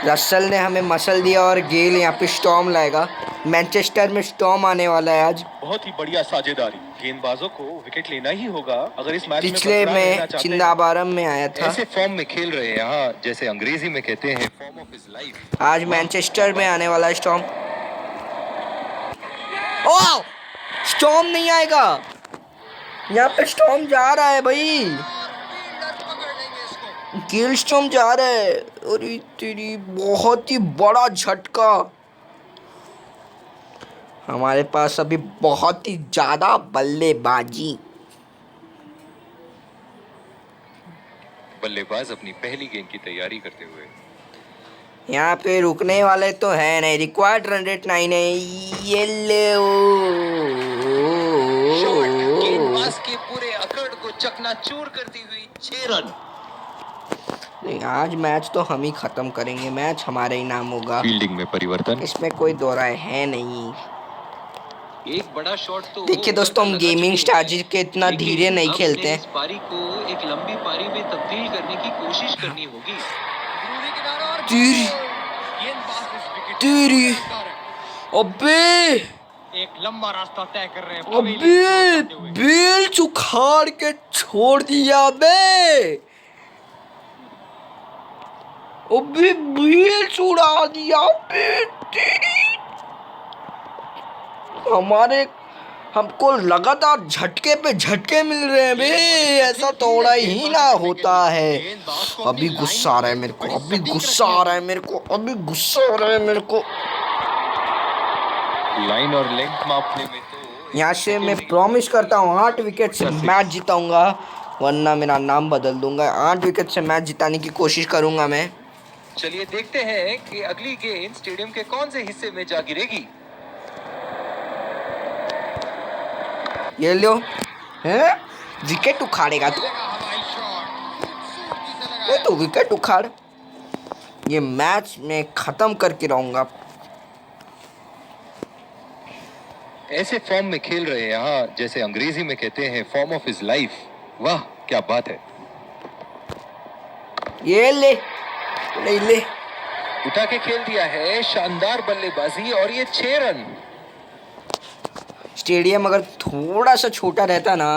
[SPEAKER 1] रसल ने हमें मसल दिया और गेल यहाँ पे स्टॉर्म लाएगा। मैनचेस्टर में स्टॉर्म आने वाला है आज।
[SPEAKER 5] बहुत ही बढ़िया साझेदारी। गेंदबाजों को विकेट लेना ही होगा अगर इस मैच
[SPEAKER 1] पिछले
[SPEAKER 5] में बरकरार रहना
[SPEAKER 1] में
[SPEAKER 5] चाहते हैं।
[SPEAKER 1] चिंदाबारम में आया था।
[SPEAKER 5] ऐसे फॉर्म में खेल रहे हैं यहाँ, जैसे अंग्रेजी में कहते हैं फॉर्म ऑफ हिज लाइफ।
[SPEAKER 1] आज मैनचेस्टर में आने वाला है स्टॉर्म। ओह स्टॉर्म नहीं आएगा, यहाँ पे स्टॉर्म जा रहा है भाई।
[SPEAKER 3] फील्डर पकड़ लेंगे इसको।
[SPEAKER 1] गेल स्टॉर्म जा रहा है। अरे तेरी, बहुत ही बड़ा झटका। हमारे पास अभी बहुत ही ज्यादा बल्लेबाजी।
[SPEAKER 5] बल्लेबाज अपनी पहली गेंद की तैयारी करते हुए
[SPEAKER 1] यहाँ पे रुकने वाले तो है नहीं। रिक्वायर्ड रन रेट 9 है। ये ले
[SPEAKER 5] गेंदबाज के पूरे अकड़ को चकनाचूर करती हुई 6 रन।
[SPEAKER 1] नहीं, आज मैच तो हम ही खत्म करेंगे। मैच हमारा ही नाम होगा,
[SPEAKER 5] फील्डिंग में परिवर्तन।
[SPEAKER 1] इसमें कोई दो राय है नहीं।
[SPEAKER 2] एक बड़ा शॉट तो
[SPEAKER 1] देखिए दोस्तों, हम गेमिंग स्ट्रैटेजी के इतना
[SPEAKER 2] लेकिन
[SPEAKER 1] धीरे नहीं
[SPEAKER 2] अब
[SPEAKER 1] खेलते
[SPEAKER 2] उन्हें
[SPEAKER 1] हैं।
[SPEAKER 2] इस पारी को एक लंबी पारी में तब्दील करने की कोशिश करनी होगी।
[SPEAKER 3] ध्रुवी किनारा और
[SPEAKER 1] तेरी
[SPEAKER 3] गेंदबाज इस विकेट
[SPEAKER 1] तेरी,
[SPEAKER 3] पर
[SPEAKER 1] अबे
[SPEAKER 3] एक लंबा रास्ता तय कर रहे हैं।
[SPEAKER 1] अबे बेल चुखाड़ के छोड़ दिया बे। अबे बेल चुड़ा दिया बे तेरी। हमारे हमको लगातार झटके पे झटके मिल रहे हैं बे। ऐसा थोड़ा ही ना होता है। अभी गुस्सा आ रहा है मेरे को, अभी गुस्सा आ रहा है मेरे को, अभी गुस्सा आ रहा है मेरे को।
[SPEAKER 5] लाइन और लेंथ मापने में तो
[SPEAKER 1] यहाँ से मैं प्रॉमिस करता हूँ 8 विकेट से मैच जिताऊंगा, वरना मेरा नाम बदल दूंगा। 8 विकेट से मैच जिताने की कोशिश करूंगा मैं।
[SPEAKER 5] चलिए देखते हैं कि अगली गेंद स्टेडियम के कौन से हिस्से में जा गिरेगी।
[SPEAKER 1] ये लो हैं, विकेट उखाड़ेगा तू।
[SPEAKER 3] हवाई शॉट खूबसूरती से लगाया।
[SPEAKER 1] ये तो विकेट उखाड़। ये मैच में खत्म करके रहूंगा।
[SPEAKER 5] ऐसे फॉर्म में खेल रहे हैं यहाँ, जैसे अंग्रेजी में कहते हैं फॉर्म ऑफ हिज लाइफ। वाह क्या बात है।
[SPEAKER 1] ये ले, नहीं ले।
[SPEAKER 5] उठा के खेल दिया है, शानदार बल्लेबाजी और ये 6 रन।
[SPEAKER 1] स्टेडियम अगर थोड़ा सा छोटा रहता ना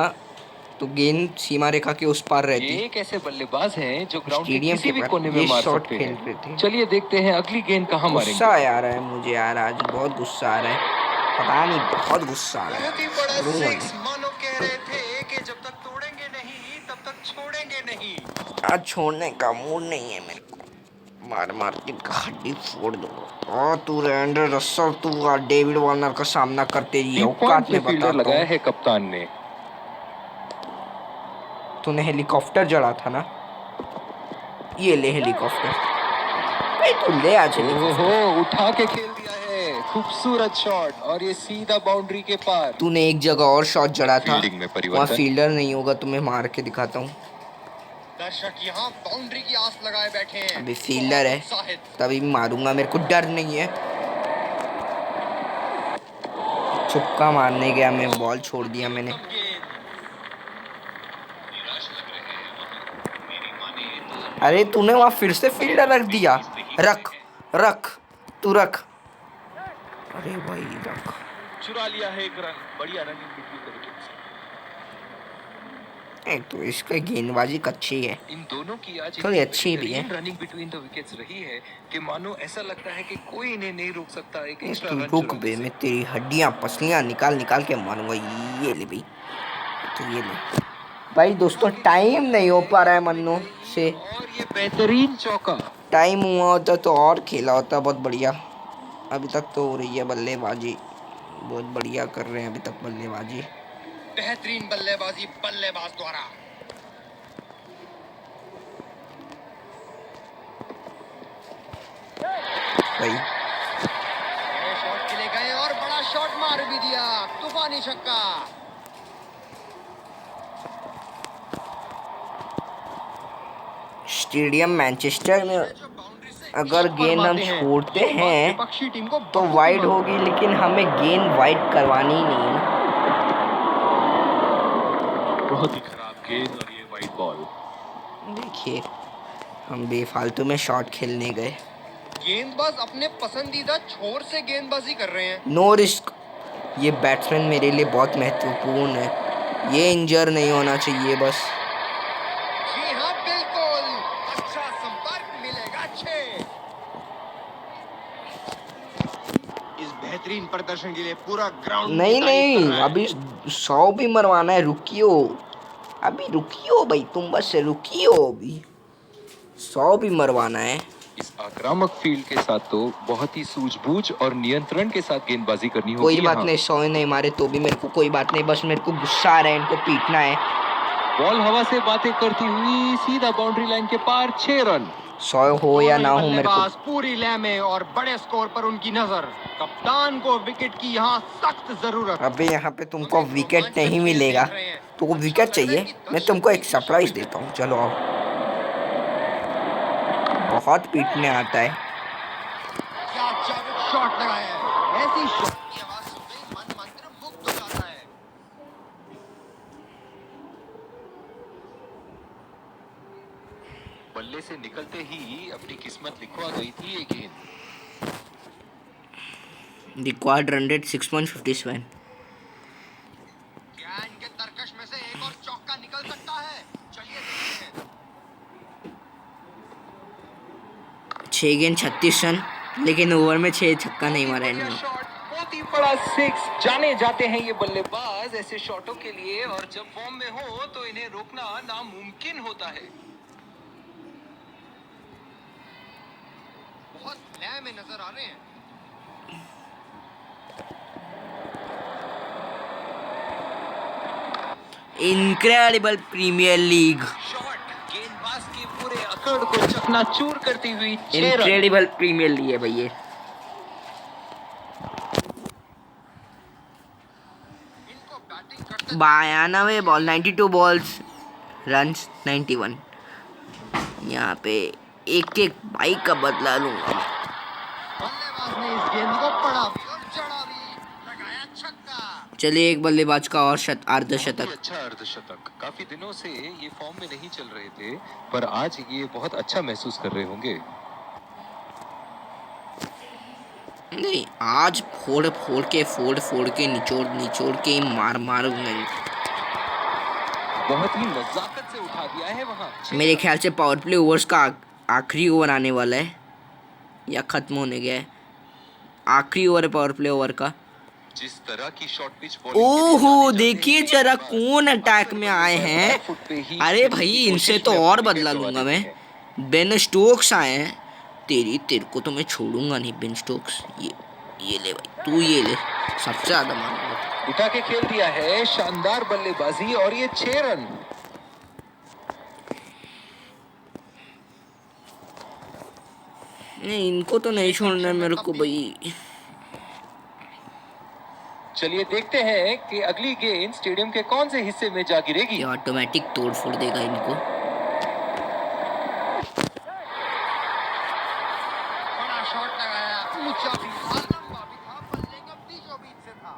[SPEAKER 1] तो गेंद सीमा रेखा के उस पार
[SPEAKER 5] ये
[SPEAKER 1] रहती।
[SPEAKER 5] एक ऐसे बल्लेबाज हैं जो ग्राउंड के
[SPEAKER 1] स्टेडियम
[SPEAKER 5] किसी
[SPEAKER 1] के
[SPEAKER 5] भी
[SPEAKER 1] पार
[SPEAKER 5] कोने में
[SPEAKER 1] ये
[SPEAKER 5] मार
[SPEAKER 1] शॉट
[SPEAKER 5] सकते
[SPEAKER 1] खेल रहे
[SPEAKER 5] हैं।
[SPEAKER 1] थे।
[SPEAKER 5] चलिए देखते हैं अगली गेंद कहाँ
[SPEAKER 1] गुस्सा
[SPEAKER 5] मारेंगे।
[SPEAKER 1] आ रहा है मुझे यार, आज बहुत गुस्सा आ रहा है। पता नहीं, बहुत गुस्सा आ रहा है।
[SPEAKER 3] बहुत ही बड़ा
[SPEAKER 1] रोमा
[SPEAKER 3] सिक्स। मानो कह रहे थे कि जब तक तोड़ेंगे नहीं तब तक छोड़ेंगे नहीं।
[SPEAKER 1] आज छोड़ने का मूड नहीं है मेरे को। मार मार के इनका हड्डी फोड़ दूंगा। और तू रैंडर रसल, तू डेविड वार्नर का सामना करते ही औकात में
[SPEAKER 5] फील्डर
[SPEAKER 1] बताता
[SPEAKER 5] लगाया
[SPEAKER 1] हूँ।
[SPEAKER 5] है कप्तान ने।
[SPEAKER 1] तूने हेलीकॉप्टर जड़ा था ना, ये ले हेलीकॉप्टर। भाई तू ले आज हेलीकॉप्टर।
[SPEAKER 5] ओहो, उठा के खेल दिया है, खूबसूरत शॉट, और ये सीधा बाउंड्री के पार।
[SPEAKER 1] तूने एक जगह और शॉट जड़ा था,
[SPEAKER 5] फील्डिंग में
[SPEAKER 1] वहाँ
[SPEAKER 5] परिवर्तन।
[SPEAKER 1] फील्डर नहीं होगा, तुम्हें मार के दिखाता हूँ।
[SPEAKER 3] दर्शक यहाँ बाउंड्री की आस लगाए बैठे हैं।
[SPEAKER 1] अभी फील्डर है तभी मारूंगा, मेरे को डर नहीं है। चुपका मारने गया मैं, बॉल छोड़ दिया मैंने।
[SPEAKER 2] निराश लग रहे हैं वहाँ। मेरी माने तो
[SPEAKER 1] अरे तूने वहाँ फिर से फील्डर रख दिया। रख रख तू रख। अरे भाई रख।
[SPEAKER 6] चुरा लिया है एक रन। बढ़िया रनिंग बिटवीन द विकेट्स।
[SPEAKER 1] एक तो इसका गेंदबाजी अच्छी है,
[SPEAKER 5] इन दोनों की आज
[SPEAKER 1] थोड़ी अच्छी भी है।
[SPEAKER 5] रनिंग बिटवीन द विकेट्स रही है कि मानो ऐसा लगता है कि कोई इन्हें नहीं रोक सकता एक
[SPEAKER 1] तू
[SPEAKER 5] एक्स्ट्रा रन
[SPEAKER 1] रुक
[SPEAKER 5] चुराने
[SPEAKER 1] बे,
[SPEAKER 5] से।
[SPEAKER 1] मैं तेरी हड्डियां पसलियां निकाल निकाल के मारूंगा। ये ले भाई, तो ये ले भाई। दोस्तों टाइम नहीं हो पा रहा है मन्नू से।
[SPEAKER 5] और ये बेहतरीन चौका।
[SPEAKER 1] टाइम हुआ होता तो और खेला होता बहुत बढ़िया। अभी तक तो हो रही है बल्लेबाजी, बहुत बढ़िया कर रहे हैं अभी तक बल्लेबाजी।
[SPEAKER 3] बेहतरीन बल्लेबाजी बल्लेबाज द्वारा।
[SPEAKER 1] भाई
[SPEAKER 3] बड़े शॉट के लिए गए और बड़ा शॉट मार भी दिया। तूफानी छक्का।
[SPEAKER 1] स्टेडियम मैनचेस्टर में अगर गेंद हम छोड़ते हैं
[SPEAKER 3] विपक्षी टीम को
[SPEAKER 1] तो वाइड होगी, लेकिन हमें गेंद वाइड करवानी ही नहीं है ना।
[SPEAKER 5] बहुत ही खराब गेंद और ये वाइड बॉल।
[SPEAKER 1] देखिए हम बेफालतू में शॉट खेलने गए।
[SPEAKER 3] गेंदबाज अपने पसंदीदा छोर से गेंदबाजी कर रहे हैं।
[SPEAKER 1] No risk. ये बैट्समैन मेरे लिए बहुत महत्वपूर्ण है, ये इंजर नहीं होना चाहिए बस।
[SPEAKER 3] जी हाँ बिल्कुल। अच्छा संपर्क मिलेगा 6। इस बेहतरीन प्रदर्शन के लिए पूरा ग्राउंड
[SPEAKER 1] नहीं नहीं, अभी 100 भी मरवाना है। रुकियो अभी, रुकियो भाई, तुम बस रुकियो अभी। 100 भी मरवाना है।
[SPEAKER 5] इस आक्रामक फील्ड के साथ तो बहुत ही सूझबूझ और नियंत्रण के साथ गेंदबाजी करनी होगी।
[SPEAKER 1] कोई बात
[SPEAKER 5] यहाँ।
[SPEAKER 1] नहीं, 100 नहीं मारे तो भी मेरे को कोई बात नहीं, बस मेरे को गुस्सा आ रहा है, इनको पीटना है।
[SPEAKER 5] बॉल हवा से बातें करती हुई सीधा बाउंड्री लाइन के पार, 6 रन।
[SPEAKER 1] 100 हो या ना हो मेरे को।
[SPEAKER 3] पूरी लय में और बड़े स्कोर पर उनकी नजर। कप्तान को विकेट की यहाँ सख्त जरूरत।
[SPEAKER 1] अबे यहाँ पे तुमको विकेट नहीं मिलेगा, तुमको विकेट चाहिए, मैं तुमको एक सरप्राइज देता हूँ। चलो आओ। बहुत पीटने आता है।
[SPEAKER 3] क्या शॉट लगाया है। ऐसी शॉट की आवाज सुनते ही मन मंत्रमुग्ध हो जाता है।
[SPEAKER 5] बल्ले से निकलते ही अपनी किस्मत लिखवा गई थी ये गेंद।
[SPEAKER 1] Required run rate 6.57।
[SPEAKER 3] क्या इनके तरकश में से एक और चौका निकल सकता है। चलिए देखते हैं।
[SPEAKER 1] 6 गेंद 36 रन, लेकिन ओवर में 6 छक्का नहीं मारा इन्होंने।
[SPEAKER 5] शॉट बहुत ही बड़ा 6। जाने जाते हैं ये बल्लेबाज ऐसे शॉटों के लिए, और जब फॉर्म में हो तो इन्हें रोकना नामुमकिन होता है।
[SPEAKER 3] बहुत लय में नजर आ रहे हैं।
[SPEAKER 1] इनक्रेडिबल प्रीमियर लीग,
[SPEAKER 5] शॉट गेंदबाज के पूरे अकड़ को चकनाचूर करती हुई 6 रन।
[SPEAKER 1] इनक्रेडिबल प्रीमियर लीग है भाई ये।
[SPEAKER 3] इनको बैटिंग करते
[SPEAKER 1] 92 बॉल, 92 बॉल्स, रन्स 91। यहाँ पे एक एक बाइक का बदला लूंगा।
[SPEAKER 3] बल्लेबाज ने इस गेंद को पड़ा भी और जड़ा भी। लगाया छक्का।
[SPEAKER 1] चलिए एक बल्लेबाज का और अर्धशतक।
[SPEAKER 5] अच्छा अर्धशतक। काफी दिनों से ये फॉर्म में नहीं चल रहे थे, पर आज ये बहुत अच्छा महसूस कर रहे होंगे।
[SPEAKER 1] नहीं, आज फोड़ फोड़ के निचोड़ के मार मारूंगा।
[SPEAKER 5] बहुत ही नजाकत से उठा दिया है वहाँ।
[SPEAKER 1] मेरे ख्याल से पावर प्ले ओवर्स का आखिरी ओवर आने वाला है या खत्म होने गया है। आखिरी ओवर है पावर प्ले ओवर का।
[SPEAKER 5] जिस तरह की शॉर्ट पिच
[SPEAKER 1] ओहो देखिए जरा कौन अटैक में आए हैं। अरे भाई इनसे तो और बदला लूंगा मैं। बेन स्टोक्स आए हैं तेरे को तो मैं छोड़ूंगा नहीं बेन स्टोक्स। ये ले भाई, तू ये ले, सबसे ज्यादा मारूंगा।
[SPEAKER 5] उठा के खेल दिया है, शानदार बल्लेबाजी और ये 6 रन।
[SPEAKER 1] नहीं, इनको तो नहीं छोड़ना है मेरे को भाई।
[SPEAKER 5] चलिए देखते हैं कि अगली गेंद स्टेडियम के कौन से हिस्से में जा गिरेगी।
[SPEAKER 1] ये ऑटोमेटिक तोड़ फोड़ देगा इनको।
[SPEAKER 3] बड़ा शॉट लगाया, ऊंचा भी था, लंबा भी था, बल्ले का बीचों बीच से था।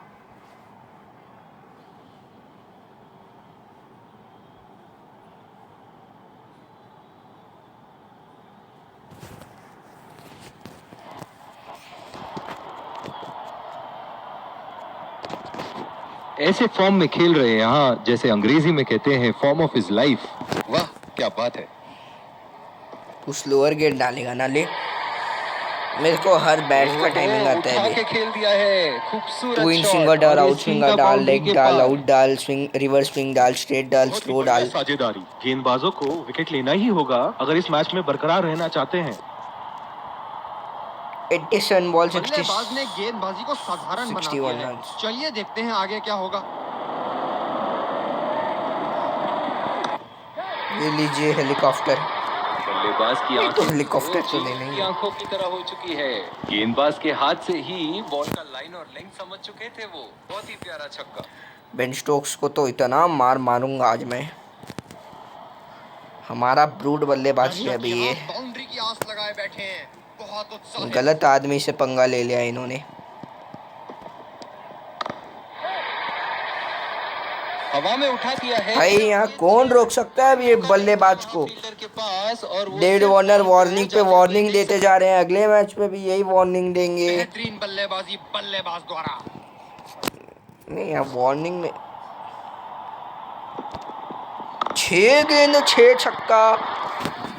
[SPEAKER 5] ऐसे फॉर्म में खेल रहे हैं यहाँ, जैसे अंग्रेजी में कहते हैं फॉर्म ऑफ हिज लाइफ। वाह क्या बात है।
[SPEAKER 1] उस लोअर गेट डालेगा ना ले। मेरे को हर बैट का टाइमिंग आता
[SPEAKER 5] उठा
[SPEAKER 1] है।
[SPEAKER 5] के खेल दिया है, खूबसूरत
[SPEAKER 1] टू इन
[SPEAKER 5] शॉट।
[SPEAKER 1] स्विंगर डाल,
[SPEAKER 5] और ये
[SPEAKER 1] आउट स्विंगर
[SPEAKER 5] सीधा
[SPEAKER 1] डाल,
[SPEAKER 5] बाउंड्री
[SPEAKER 1] लेग
[SPEAKER 5] के
[SPEAKER 1] डाल,
[SPEAKER 5] पार।
[SPEAKER 1] आउट डाल, स्विंग, रिवर्स स्विंग डाल, स्ट्रेट डाल,
[SPEAKER 6] बहुत ही
[SPEAKER 1] स्लो
[SPEAKER 6] बढ़िया
[SPEAKER 1] डाल।
[SPEAKER 6] साझेदारी। गेंदबाजों को विकेट लेना ही होगा अगर इस मैच में बरकरार रहना चाहते हैं।
[SPEAKER 1] 87 बॉल,
[SPEAKER 3] बल्लेबाज ने गेंदबाजी को साधारण बना
[SPEAKER 1] 61
[SPEAKER 3] दिया है।
[SPEAKER 1] runs।
[SPEAKER 3] चलिए देखते हैं आगे क्या होगा।
[SPEAKER 1] ये लीजिए हेलीकॉप्टर।
[SPEAKER 5] बल्लेबाज की
[SPEAKER 1] तो
[SPEAKER 5] आंखें
[SPEAKER 1] हेलीकॉप्टर तो
[SPEAKER 5] चील
[SPEAKER 1] लेना ही
[SPEAKER 5] की
[SPEAKER 1] है।
[SPEAKER 5] आंखों की तरह हो चुकी है। गेंदबाज के हाथ से ही बॉल का लाइन और लेंथ समझ चुके थे वो। बहुत ही प्यारा छक्का।
[SPEAKER 1] बेन स्टोक्स को तो इतना मारूंगा आज मैं। हमारा ब्रूड बल्लेबाज है अभी ये।
[SPEAKER 3] बाउंड्री की आस लगाए बैठे हैं, बहुत उत्साह है।
[SPEAKER 1] गलत आदमी से पंगा ले लिया इन्होंने।
[SPEAKER 5] हवा में उठा दिया है
[SPEAKER 1] भाई यहाँ कौन रोक सकता है अब ये बल्लेबाज को।
[SPEAKER 5] फील्डर के पास। और वो
[SPEAKER 1] डेविड
[SPEAKER 5] सिर्फ
[SPEAKER 1] वार्नर
[SPEAKER 5] बॉल
[SPEAKER 1] वार्निंग पे
[SPEAKER 5] जाते
[SPEAKER 1] वार्निंग
[SPEAKER 5] हुए
[SPEAKER 1] देते जा रहे हैं। अगले मैच पे भी यही वार्निंग देंगे।
[SPEAKER 3] बेहतरीन बल्लेबाजी बल्लेबाज द्वारा।
[SPEAKER 1] नहीं यहाँ वार्निंग में 6 गेंद 6 छक्का।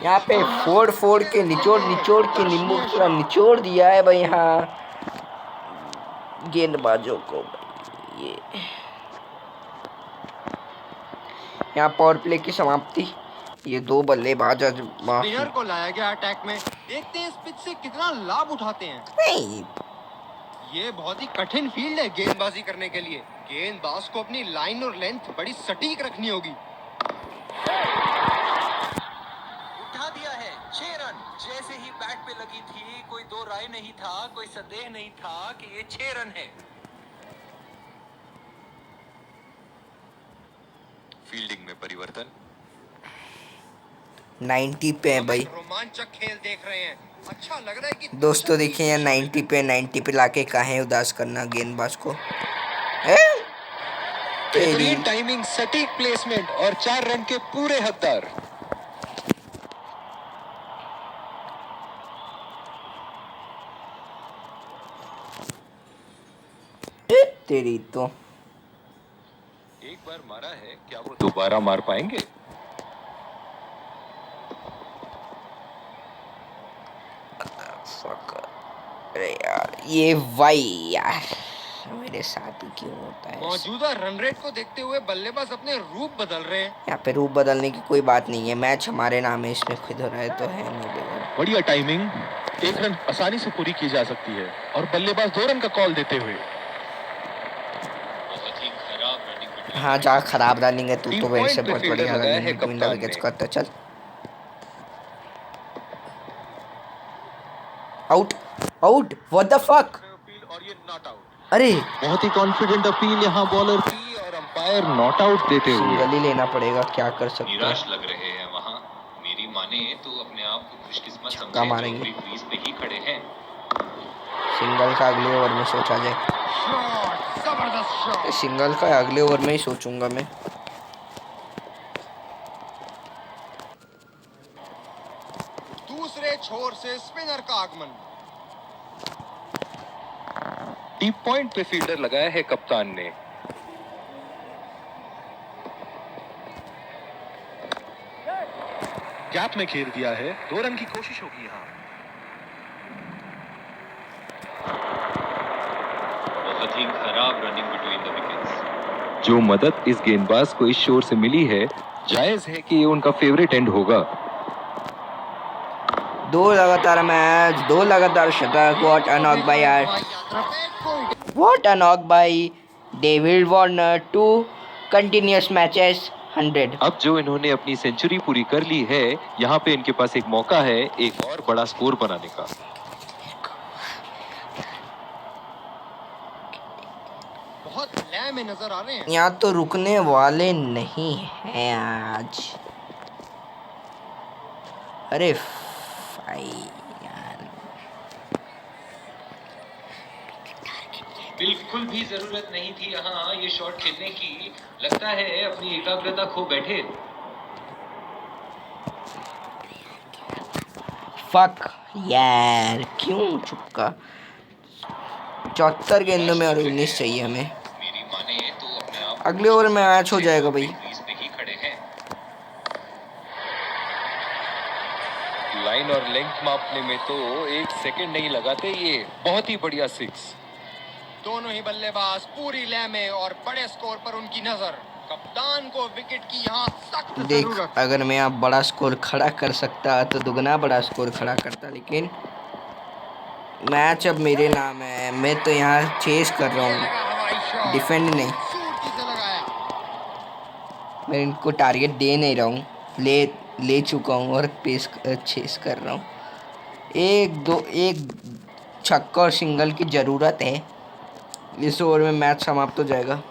[SPEAKER 1] यहाँ पे फोड़ के निचोड़ के नींबू की तरह निचोड़ दिया है भाई यहाँ गेंदबाजों को। ये यहाँ पावर प्ले की समाप्ति। ये 2 बल्लेबाज आज
[SPEAKER 3] स्पिनर को लाया गया अटैक में। देखते हैं इस पिच से कितना लाभ उठाते हैं।
[SPEAKER 1] नहीं,
[SPEAKER 3] ये बहुत ही कठिन फील्ड है गेंदबाजी करने के लिए। गेंदबाज को अपनी लाइन और लेंथ बड़ी सटीक रखनी होगी।
[SPEAKER 5] उठा दिया है 6 रन। जैसे ही बैट पे लगी थी, कोई दो राय नहीं था, कोई संदेह नहीं था कि ये 6 रन है। फील्डिंग में परिवर्तन।
[SPEAKER 1] 90 पे है भाई।
[SPEAKER 3] रोमांचक खेल देख रहे हैं। अच्छा लग रहा है कि
[SPEAKER 1] दोस्तों देखिए यहाँ 90 पे लाके काहे उदास करना गेंदबाज को।
[SPEAKER 5] बेहतरीन टाइमिंग, सटीक प्लेसमेंट और 4 रन के पूरे हकदार।
[SPEAKER 1] तेरी तो
[SPEAKER 5] एक बार मारा है, क्या वो दोबारा मार पाएंगे?
[SPEAKER 1] अरे यार ये वाई यार मेरे साथ ही क्यों होता है।
[SPEAKER 3] मौजूदा रन रेट को देखते हुए बल्लेबाज अपने रूप बदल रहे हैं।
[SPEAKER 1] यहाँ पे रूप बदलने की कोई बात नहीं है। मैच हमारे नाम है, इसमें खुद हो रहा है तो है नहीं बेगर।
[SPEAKER 6] बढ़िया टाइमिंग। 1 रन आसानी से पूरी की जा सकती है और बल्लेबाज 2 रन का कॉल देते हुए।
[SPEAKER 2] बहुत ही खराब रनिंग।
[SPEAKER 1] हाँ जा खराब रनिंग है तू
[SPEAKER 5] तीन
[SPEAKER 1] तो मेरे से
[SPEAKER 5] पॉइंट पे
[SPEAKER 1] बहुत
[SPEAKER 5] फील्डर
[SPEAKER 1] बढ़िया
[SPEAKER 5] लगाया है
[SPEAKER 1] रनिंग
[SPEAKER 5] कप्तान
[SPEAKER 1] विकेट्स
[SPEAKER 5] ने।
[SPEAKER 1] करता। चल out out what the fuck.
[SPEAKER 6] और ये नॉट आउट।
[SPEAKER 1] अरे
[SPEAKER 5] बहुत ही कॉन्फिडेंट अपील यहाँ बॉलर की और अंपायर नॉट आउट देते हुए।
[SPEAKER 1] सिंगल ही लेना पड़ेगा, क्या कर सकते
[SPEAKER 2] निराश
[SPEAKER 1] हैं।
[SPEAKER 2] लग रहे हैं वहाँ। मेरी माने तो अपने आप को खुशकिस्मत
[SPEAKER 1] छक्का
[SPEAKER 2] समझें
[SPEAKER 1] मारेंगे।
[SPEAKER 2] जो क्रीज पे ही खड़े हैं।
[SPEAKER 1] सिंगल का अगले ओवर में सोचा जाए।
[SPEAKER 3] शॉट, जबरदस्त शॉट।
[SPEAKER 1] सिंगल का अगले ओवर में ही सोचूंगा मैं।
[SPEAKER 3] दूसरे छोर से स्पिनर का आगमन।
[SPEAKER 5] डीप पॉइंट पे फील्डर लगाया है कप्तान ने।
[SPEAKER 6] गैप में खेल दिया है। 2 रन की कोशिश होगी यहाँ।
[SPEAKER 2] बहुत ही खराब रनिंग बिटवीन द विकेट्स।
[SPEAKER 5] जो मदद इस गेंदबाज को इस शोर से मिली है, जायज है कि ये उनका फेवरेट एंड होगा।
[SPEAKER 1] दो लगातार मैच, दो लगातार शतक। व्हाट अ नॉक बाय यार, what a knock by David Warner. 2 continuous matches 100।
[SPEAKER 5] अब जो इन्होंने अपनी सेंचुरी पूरी कर ली है, यहाँ पे इनके पास एक मौका है एक और बड़ा स्कोर बनाने का।
[SPEAKER 3] बहुत लय में नजर आ रहे हैं।
[SPEAKER 1] यहाँ तो रुकने वाले नहीं हैं आज। अरे भाई यार,
[SPEAKER 2] बिल्कुल भी जरूरत नहीं थी यहाँ ये शॉट खेलने की। लगता है अपनी एकाग्रता खो बैठे।
[SPEAKER 1] फक यार, क्यों चुपका। 74 गेंदों में और 19 चाहिए हमें।
[SPEAKER 2] मेरी माने तो अपने आप
[SPEAKER 1] अगले ओवर में मैच हो जाएगा भाई।
[SPEAKER 2] क्रीज पे ही खड़े हैं।
[SPEAKER 5] लाइन और लेंथ मापने में तो 1 सेकंड नहीं लगाते ये। बहुत ही बढ़िया 6।
[SPEAKER 3] दोनों ही बल्लेबाज पूरी लय में और बड़े स्कोर पर उनकी नजर। कप्तान को विकेट की यहाँ सख्त
[SPEAKER 1] देख,
[SPEAKER 3] जरूरत।
[SPEAKER 1] अगर मैं आप बड़ा स्कोर खड़ा कर सकता तो दुगना बड़ा स्कोर खड़ा करता, लेकिन मैच अब मेरे नाम है। मैं तो यहाँ चेस कर रहा हूँ, डिफेंड नहीं। मैं इनको टारगेट दे नहीं रहा हूँ, ले चुका हूँ और चेस कर रहा हूँ। एक छक्का और सिंगल की ज़रूरत है। इस ओवर में मैच समाप्त हो जाएगा।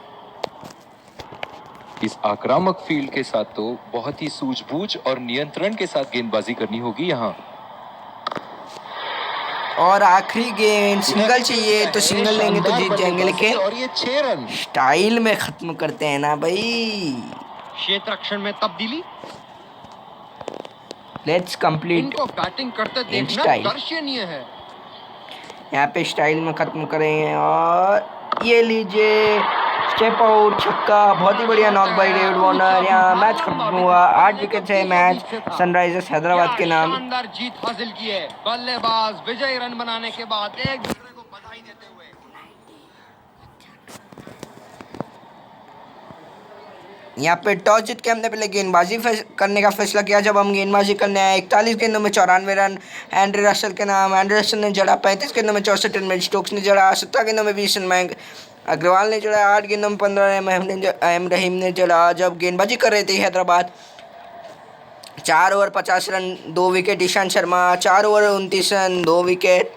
[SPEAKER 5] इस आक्रामक फील्ड के साथ तो बहुत ही सूझबूझ और नियंत्रण के साथ गेंदबाजी करनी होगी यहाँ।
[SPEAKER 1] और आखिरी गेंद सिंगल चाहिए तो सिंगल लेंगे तो जीत जाएंगे, लेकिन
[SPEAKER 5] और ये 6 रन
[SPEAKER 1] स्टाइल में खत्म करते हैं ना भाई।
[SPEAKER 3] क्षेत्र रक्षण में तब्दीली।
[SPEAKER 1] लेट्स कंप्लीट
[SPEAKER 3] इनको बैटिंग करते
[SPEAKER 1] इन
[SPEAKER 3] देखना
[SPEAKER 1] स्टाइल।
[SPEAKER 3] दर्शनीय है।
[SPEAKER 1] यहाँ पे स्टाइल में खत्म करेंगे और ये लीजिए स्टेप आउट छक्का। बहुत ही बढ़िया नॉक बाय डेविड वार्नर। यहाँ मैच खत्म हुआ। 8 विकेट से मैच सनराइजर्स हैदराबाद के नाम।
[SPEAKER 3] शानदार जीत हासिल की है। बल्लेबाज विजयी रन बनाने के बाद एक दूसरे को बधाई देते हुए।
[SPEAKER 1] यहाँ पे टॉस जीत के हमने पहले गेंदबाजी करने का फैसला किया। जब हम गेंदबाजी करने आए 41 गेंदों में 94 रन एंड्रे रसल के नाम। एंड्रे रसल ने जड़ा 35 गेंदों में 64 रन। स्टोक्स ने जड़ा 17 गेंदों में 20 रन। मयंक अग्रवाल ने जड़ा 8 गेंदों में 15 रन। अहम रहीम ने जड़ा। जब गेंदबाजी कर रहे थे Hyderabad 4 over 50 run 2 wicket Ishant Sharma. 4 over 29 run 2 wicket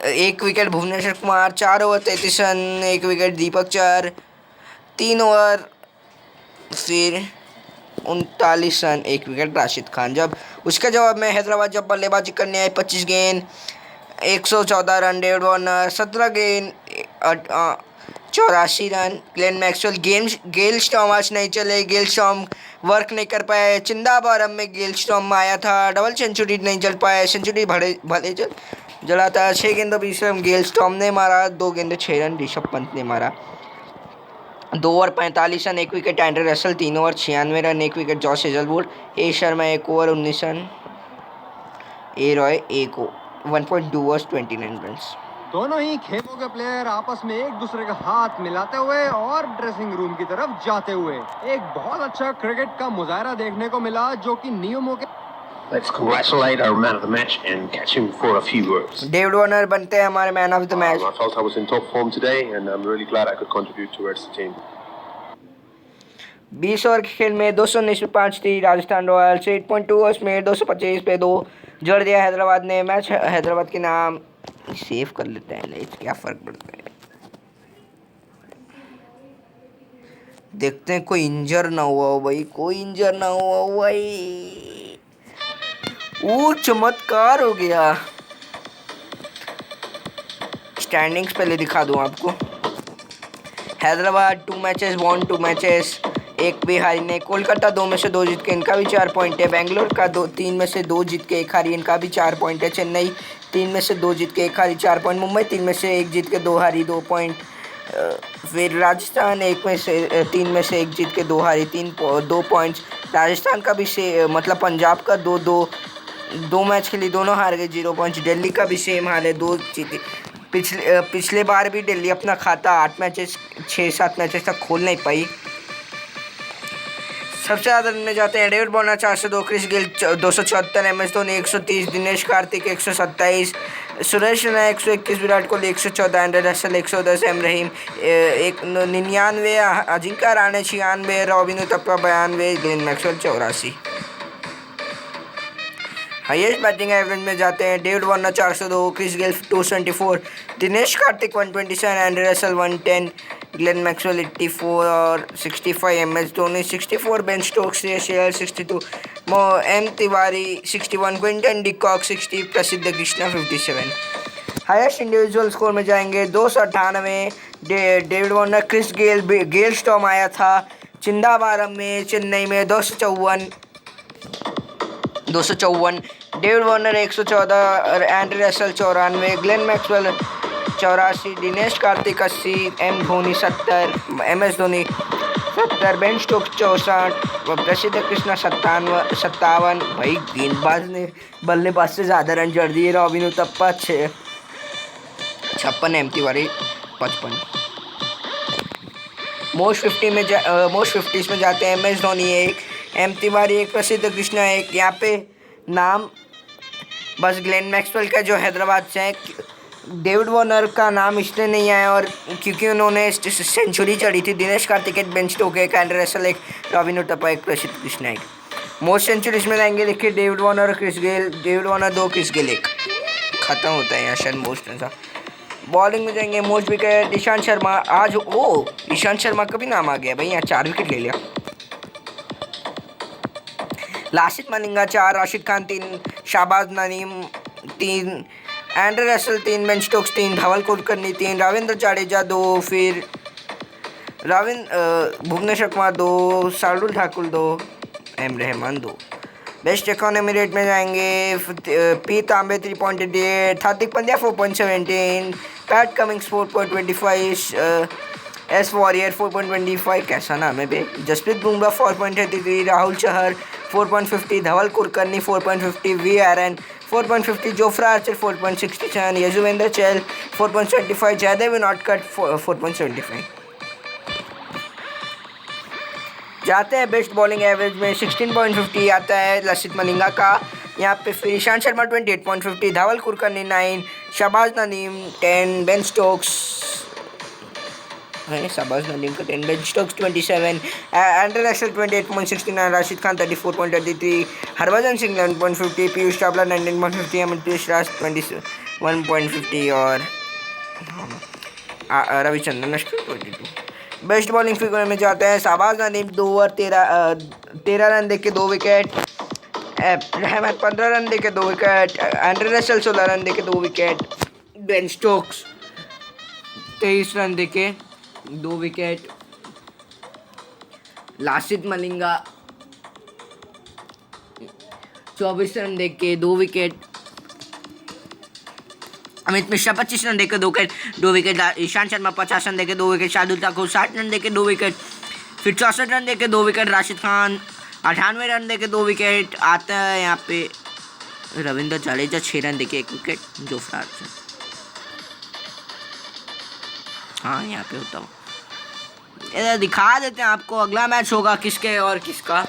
[SPEAKER 1] 1 wicket Bhuvneshwar Kumar. 4 over 33 run 1 wicket Deepak Chahar. 3 over फिर 39 रन 1 विकेट राशिद खान। जब उसके जवाब में हैदराबाद जब बल्लेबाजी करने आए 25 गेंद 114 रन डेविड वार्नर। 17 गेंद 84 रन ग्लेन मैक्सवेल। गेल स्टॉर्म आज नहीं चले। गेल स्टॉर्म वर्क नहीं कर पाए। चिंदाबारम में गेल स्टॉर्म आया था, डबल सेंचुरी नहीं चल पाए। सेंचुरी भले जड़ा था। 6 गेंदों 20 रन गेल स्टॉर्म ने मारा। 2 गेंदों 6 रन ऋषभ पंत ने मारा। 2 over 45 run 1 wicket Andre Russell. 3 over 96 run 1 wicket Josh Hazlewood. A Sharma 1 over 19 run. A Roy 1.2 overs 29 run.
[SPEAKER 3] दोनों ही खेलों के प्लेयर आपस में एक दूसरे का हाथ मिलाते हुए और ड्रेसिंग रूम की तरफ जाते हुए एक बहुत अच्छा क्रिकेट का मुजाहरा देखने को मिला, जो कि नियमों के।
[SPEAKER 4] Let's congratulate our man of the match and catch him for a few words.
[SPEAKER 1] David Warner बनते हैं हमारे man of the match.
[SPEAKER 4] I felt I was in top form today and I'm really glad I could contribute towards the team.
[SPEAKER 1] 20 over के खेल में 219 पे 5 थी Rajasthan Royals. 8.2 overs में 225 पे 2 जोड़ दिया हैदराबाद ने। मैच हैदराबाद के नाम। सेव कर लेते हैं, लेकिन क्या फ़र्क पड़ता है। देखते हैं कोई इंजर ना हुआ हो भाई, कोई इंजर ना हुआ हो भाई। वो चमत्कार हो गया। स्टैंडिंग्स पहले दिखा दूं आपको। हैदराबाद 2 मैचेस वॉन 2 मैचेस 1 भी हारी नहीं। कोलकाता 2 में से 2 जीत के इनका भी 4 पॉइंट है। बेंगलोर का 3 में से 2 जीत के 1 हारी इनका भी 4 पॉइंट है। चेन्नई 3 में से 2 जीत के 1 हारी 4 पॉइंट। मुंबई 3 में से 1 जीत के 2 हारी 2 पॉइंट। फिर राजस्थान 1 में से 3 में से 1 जीत के 2 हारी 2 पॉइंट्स। राजस्थान का भी मतलब पंजाब का 2 मैच खेली, दोनों हार गए 0 पॉइंट्स। दिल्ली का भी सेम हाल है, 2 जीते। पिछले बार भी दिल्ली अपना खाता 8 मैचेस 6-7 मैचेस तक खोल नहीं पाई। सबसे ज़्यादा रन में जाते हैं David Warner 402, Chris Gayle 274, MS Dhoni 130, Dinesh Karthik 127, Suresh Raina 121, Virat Kohli 114, Andre Russell 110, M Rahim 99, Ajinkya Rahane 96, Robin Uthappa 92, Glenn Maxwell 84। Highest batting average में जाते हैं David Warner 402, Chris Gayle 274, Dinesh Karthik 127, Andre Russell 110, Glenn Maxwell 84 और 65, MS Dhoni 64, Ben Stokes 62, M Tiwary 61, Quinton de Kock 60, प्रसिद्ध कृष्णा 57। हाईएस्ट इंडिविजुअल स्कोर में जाएंगे 298, David Warner, Chris Gayle storm आया था चिंदाबारम में चेन्नई में 254, David Warner 114, Andre Russell 94, Glenn Maxwell 84, Dinesh Karthik 80, M Dhoni 70, MS Dhoni 70, Ben Stokes 64, Prasidh Krishna 57। भाई गेंदबाज ने बल्लेबाज से ज़्यादा रन जड़ दिए, Robin Uthappa 56, M Tiwari 55। Most 50s में जाते हैं MS धोनी 1, एम तिवारी 1, प्रसिद्ध कृष्णा 1। यहाँ पे नाम बस ग्लेन मैक्सवेल का जो हैदराबाद से है, डेविड वार्नर का नाम इसलिए नहीं आया और क्योंकि उन्होंने सेंचुरी चढ़ी थी। Dinesh Karthik 1, Ben Stokes 1, Andre Russell 1, Robin Uthappa 1, Prasidh Krishna 1। Most centuries में जाएंगे देखिए डेविड वार्नर और Chris Gayle, David Warner 2, Chris Gayle 1। खत्म होता है यहाँ शायद मोस्ट ऐसा। बॉलिंग में जाएंगे मोस्ट विकेट ईशांत शर्मा, आज ईशांत शर्मा का भी नाम आ गया भाई, यहाँ 4 विकेट ले लिया। Lasith Malinga 4, Rashid Khan 3, Shahbaz Nadeem 3, Andre Russell 3, Ben Stokes 3, Dhawal Kulkarni 3, Ravindra Jadeja 2, फिर Bhuvneshwar Kumar 2, Shardul Thakur 2, M Rahman 2। Best economy rate में जाएंगे P Tambe 3.88, Hardik Pandya 4.17, Pat Cummins 4.25, S Warrier 4.25, कैसा नाम है बे, Jasprit Bumrah 4.33, Rahul Chahar 4.50, Dhawal Kulkarni 4.50, V RN 4.50, Jofra Archer 4.67, Yuzvendra Chahal 4.75, Jaydev नॉटकट 4.75। जाते हैं बेस्ट बॉलिंग एवरेज में 16.50 आता है लसित मलिंगा का। यहाँ पे फिर ईशांत शर्मा 28.50, धवल कुलकर्णी 9, शाहबाज नदीम 10, बेन स्टोक्स शाहबाज नदीम का 10, Ben Stokes 27, Andre Russell 28.69, Rashid Khan 34.33, Harbhajan Singh 11.50, Piyush Chawla 19.50, Amit Raj 21.50 और Ravichandran Ashwin 22। Best bowling figure में जाते हैं शाहबाज नदीम 2 ओवर 13 रन देके 2 विकेट, रहमत 15 रन देके 2 विकेट, एंड्रे रसेल 16 रन देके 2 विकेट, बेन स्टोक्स 23 रन देके 2 विकेट, लासित मलिंगा 24 रन देके 2 विकेट, अमित मिश्रा 25 रन देकर 2 विकेट, ईशांत शर्मा 50 रन देकर 2 विकेट, शार्दुल ठाकुर 60 रन देकर 2 विकेट, फिर 64 रन देकर 2 विकेट, राशिद खान 98 रन देकर 2 विकेट। आता है यहाँ पे रविंद्र जडेजा 6 रन देके 1 विकेट, जोफ्रा आर्चर। हाँ यहाँ पे होता हूँ, इधर दिखा देते हैं आपको अगला मैच होगा किसके और किसका।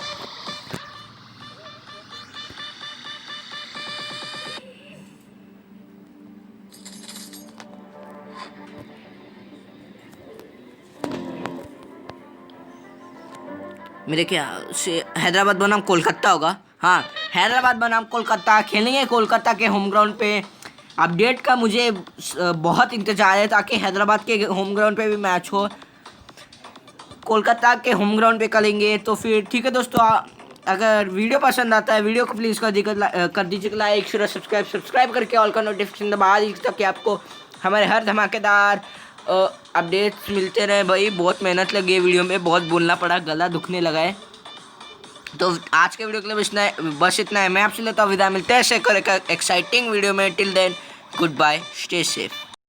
[SPEAKER 1] मेरे ख्याल से हैदराबाद बनाम कोलकाता होगा। हाँ हैदराबाद बनाम कोलकाता खेलेंगे कोलकाता के होम ग्राउंड पे। अपडेट का मुझे बहुत इंतज़ार है ताकि हैदराबाद के होम ग्राउंड पे भी मैच हो। कोलकाता के होम ग्राउंड पे करेंगे तो फिर ठीक है दोस्तों। अगर वीडियो पसंद आता है वीडियो को प्लीज़ कर दीजिएगा लाइक शेयर सब्सक्राइब करके ऑल का नोटिफिकेशन दबा दीजिए ताकि आपको हमारे हर धमाकेदार अपडेट्स मिलते रहे। भाई बहुत मेहनत लगी है वीडियो में, बहुत बोलना पड़ा, गला दुखने लगा है। तो आज के वीडियो के लिए बस इतना है। मैं आपसे लेता हूँ विदा, मिलते हैं ऐसे एक्साइटिंग वीडियो में। Till then goodbye, stay safe.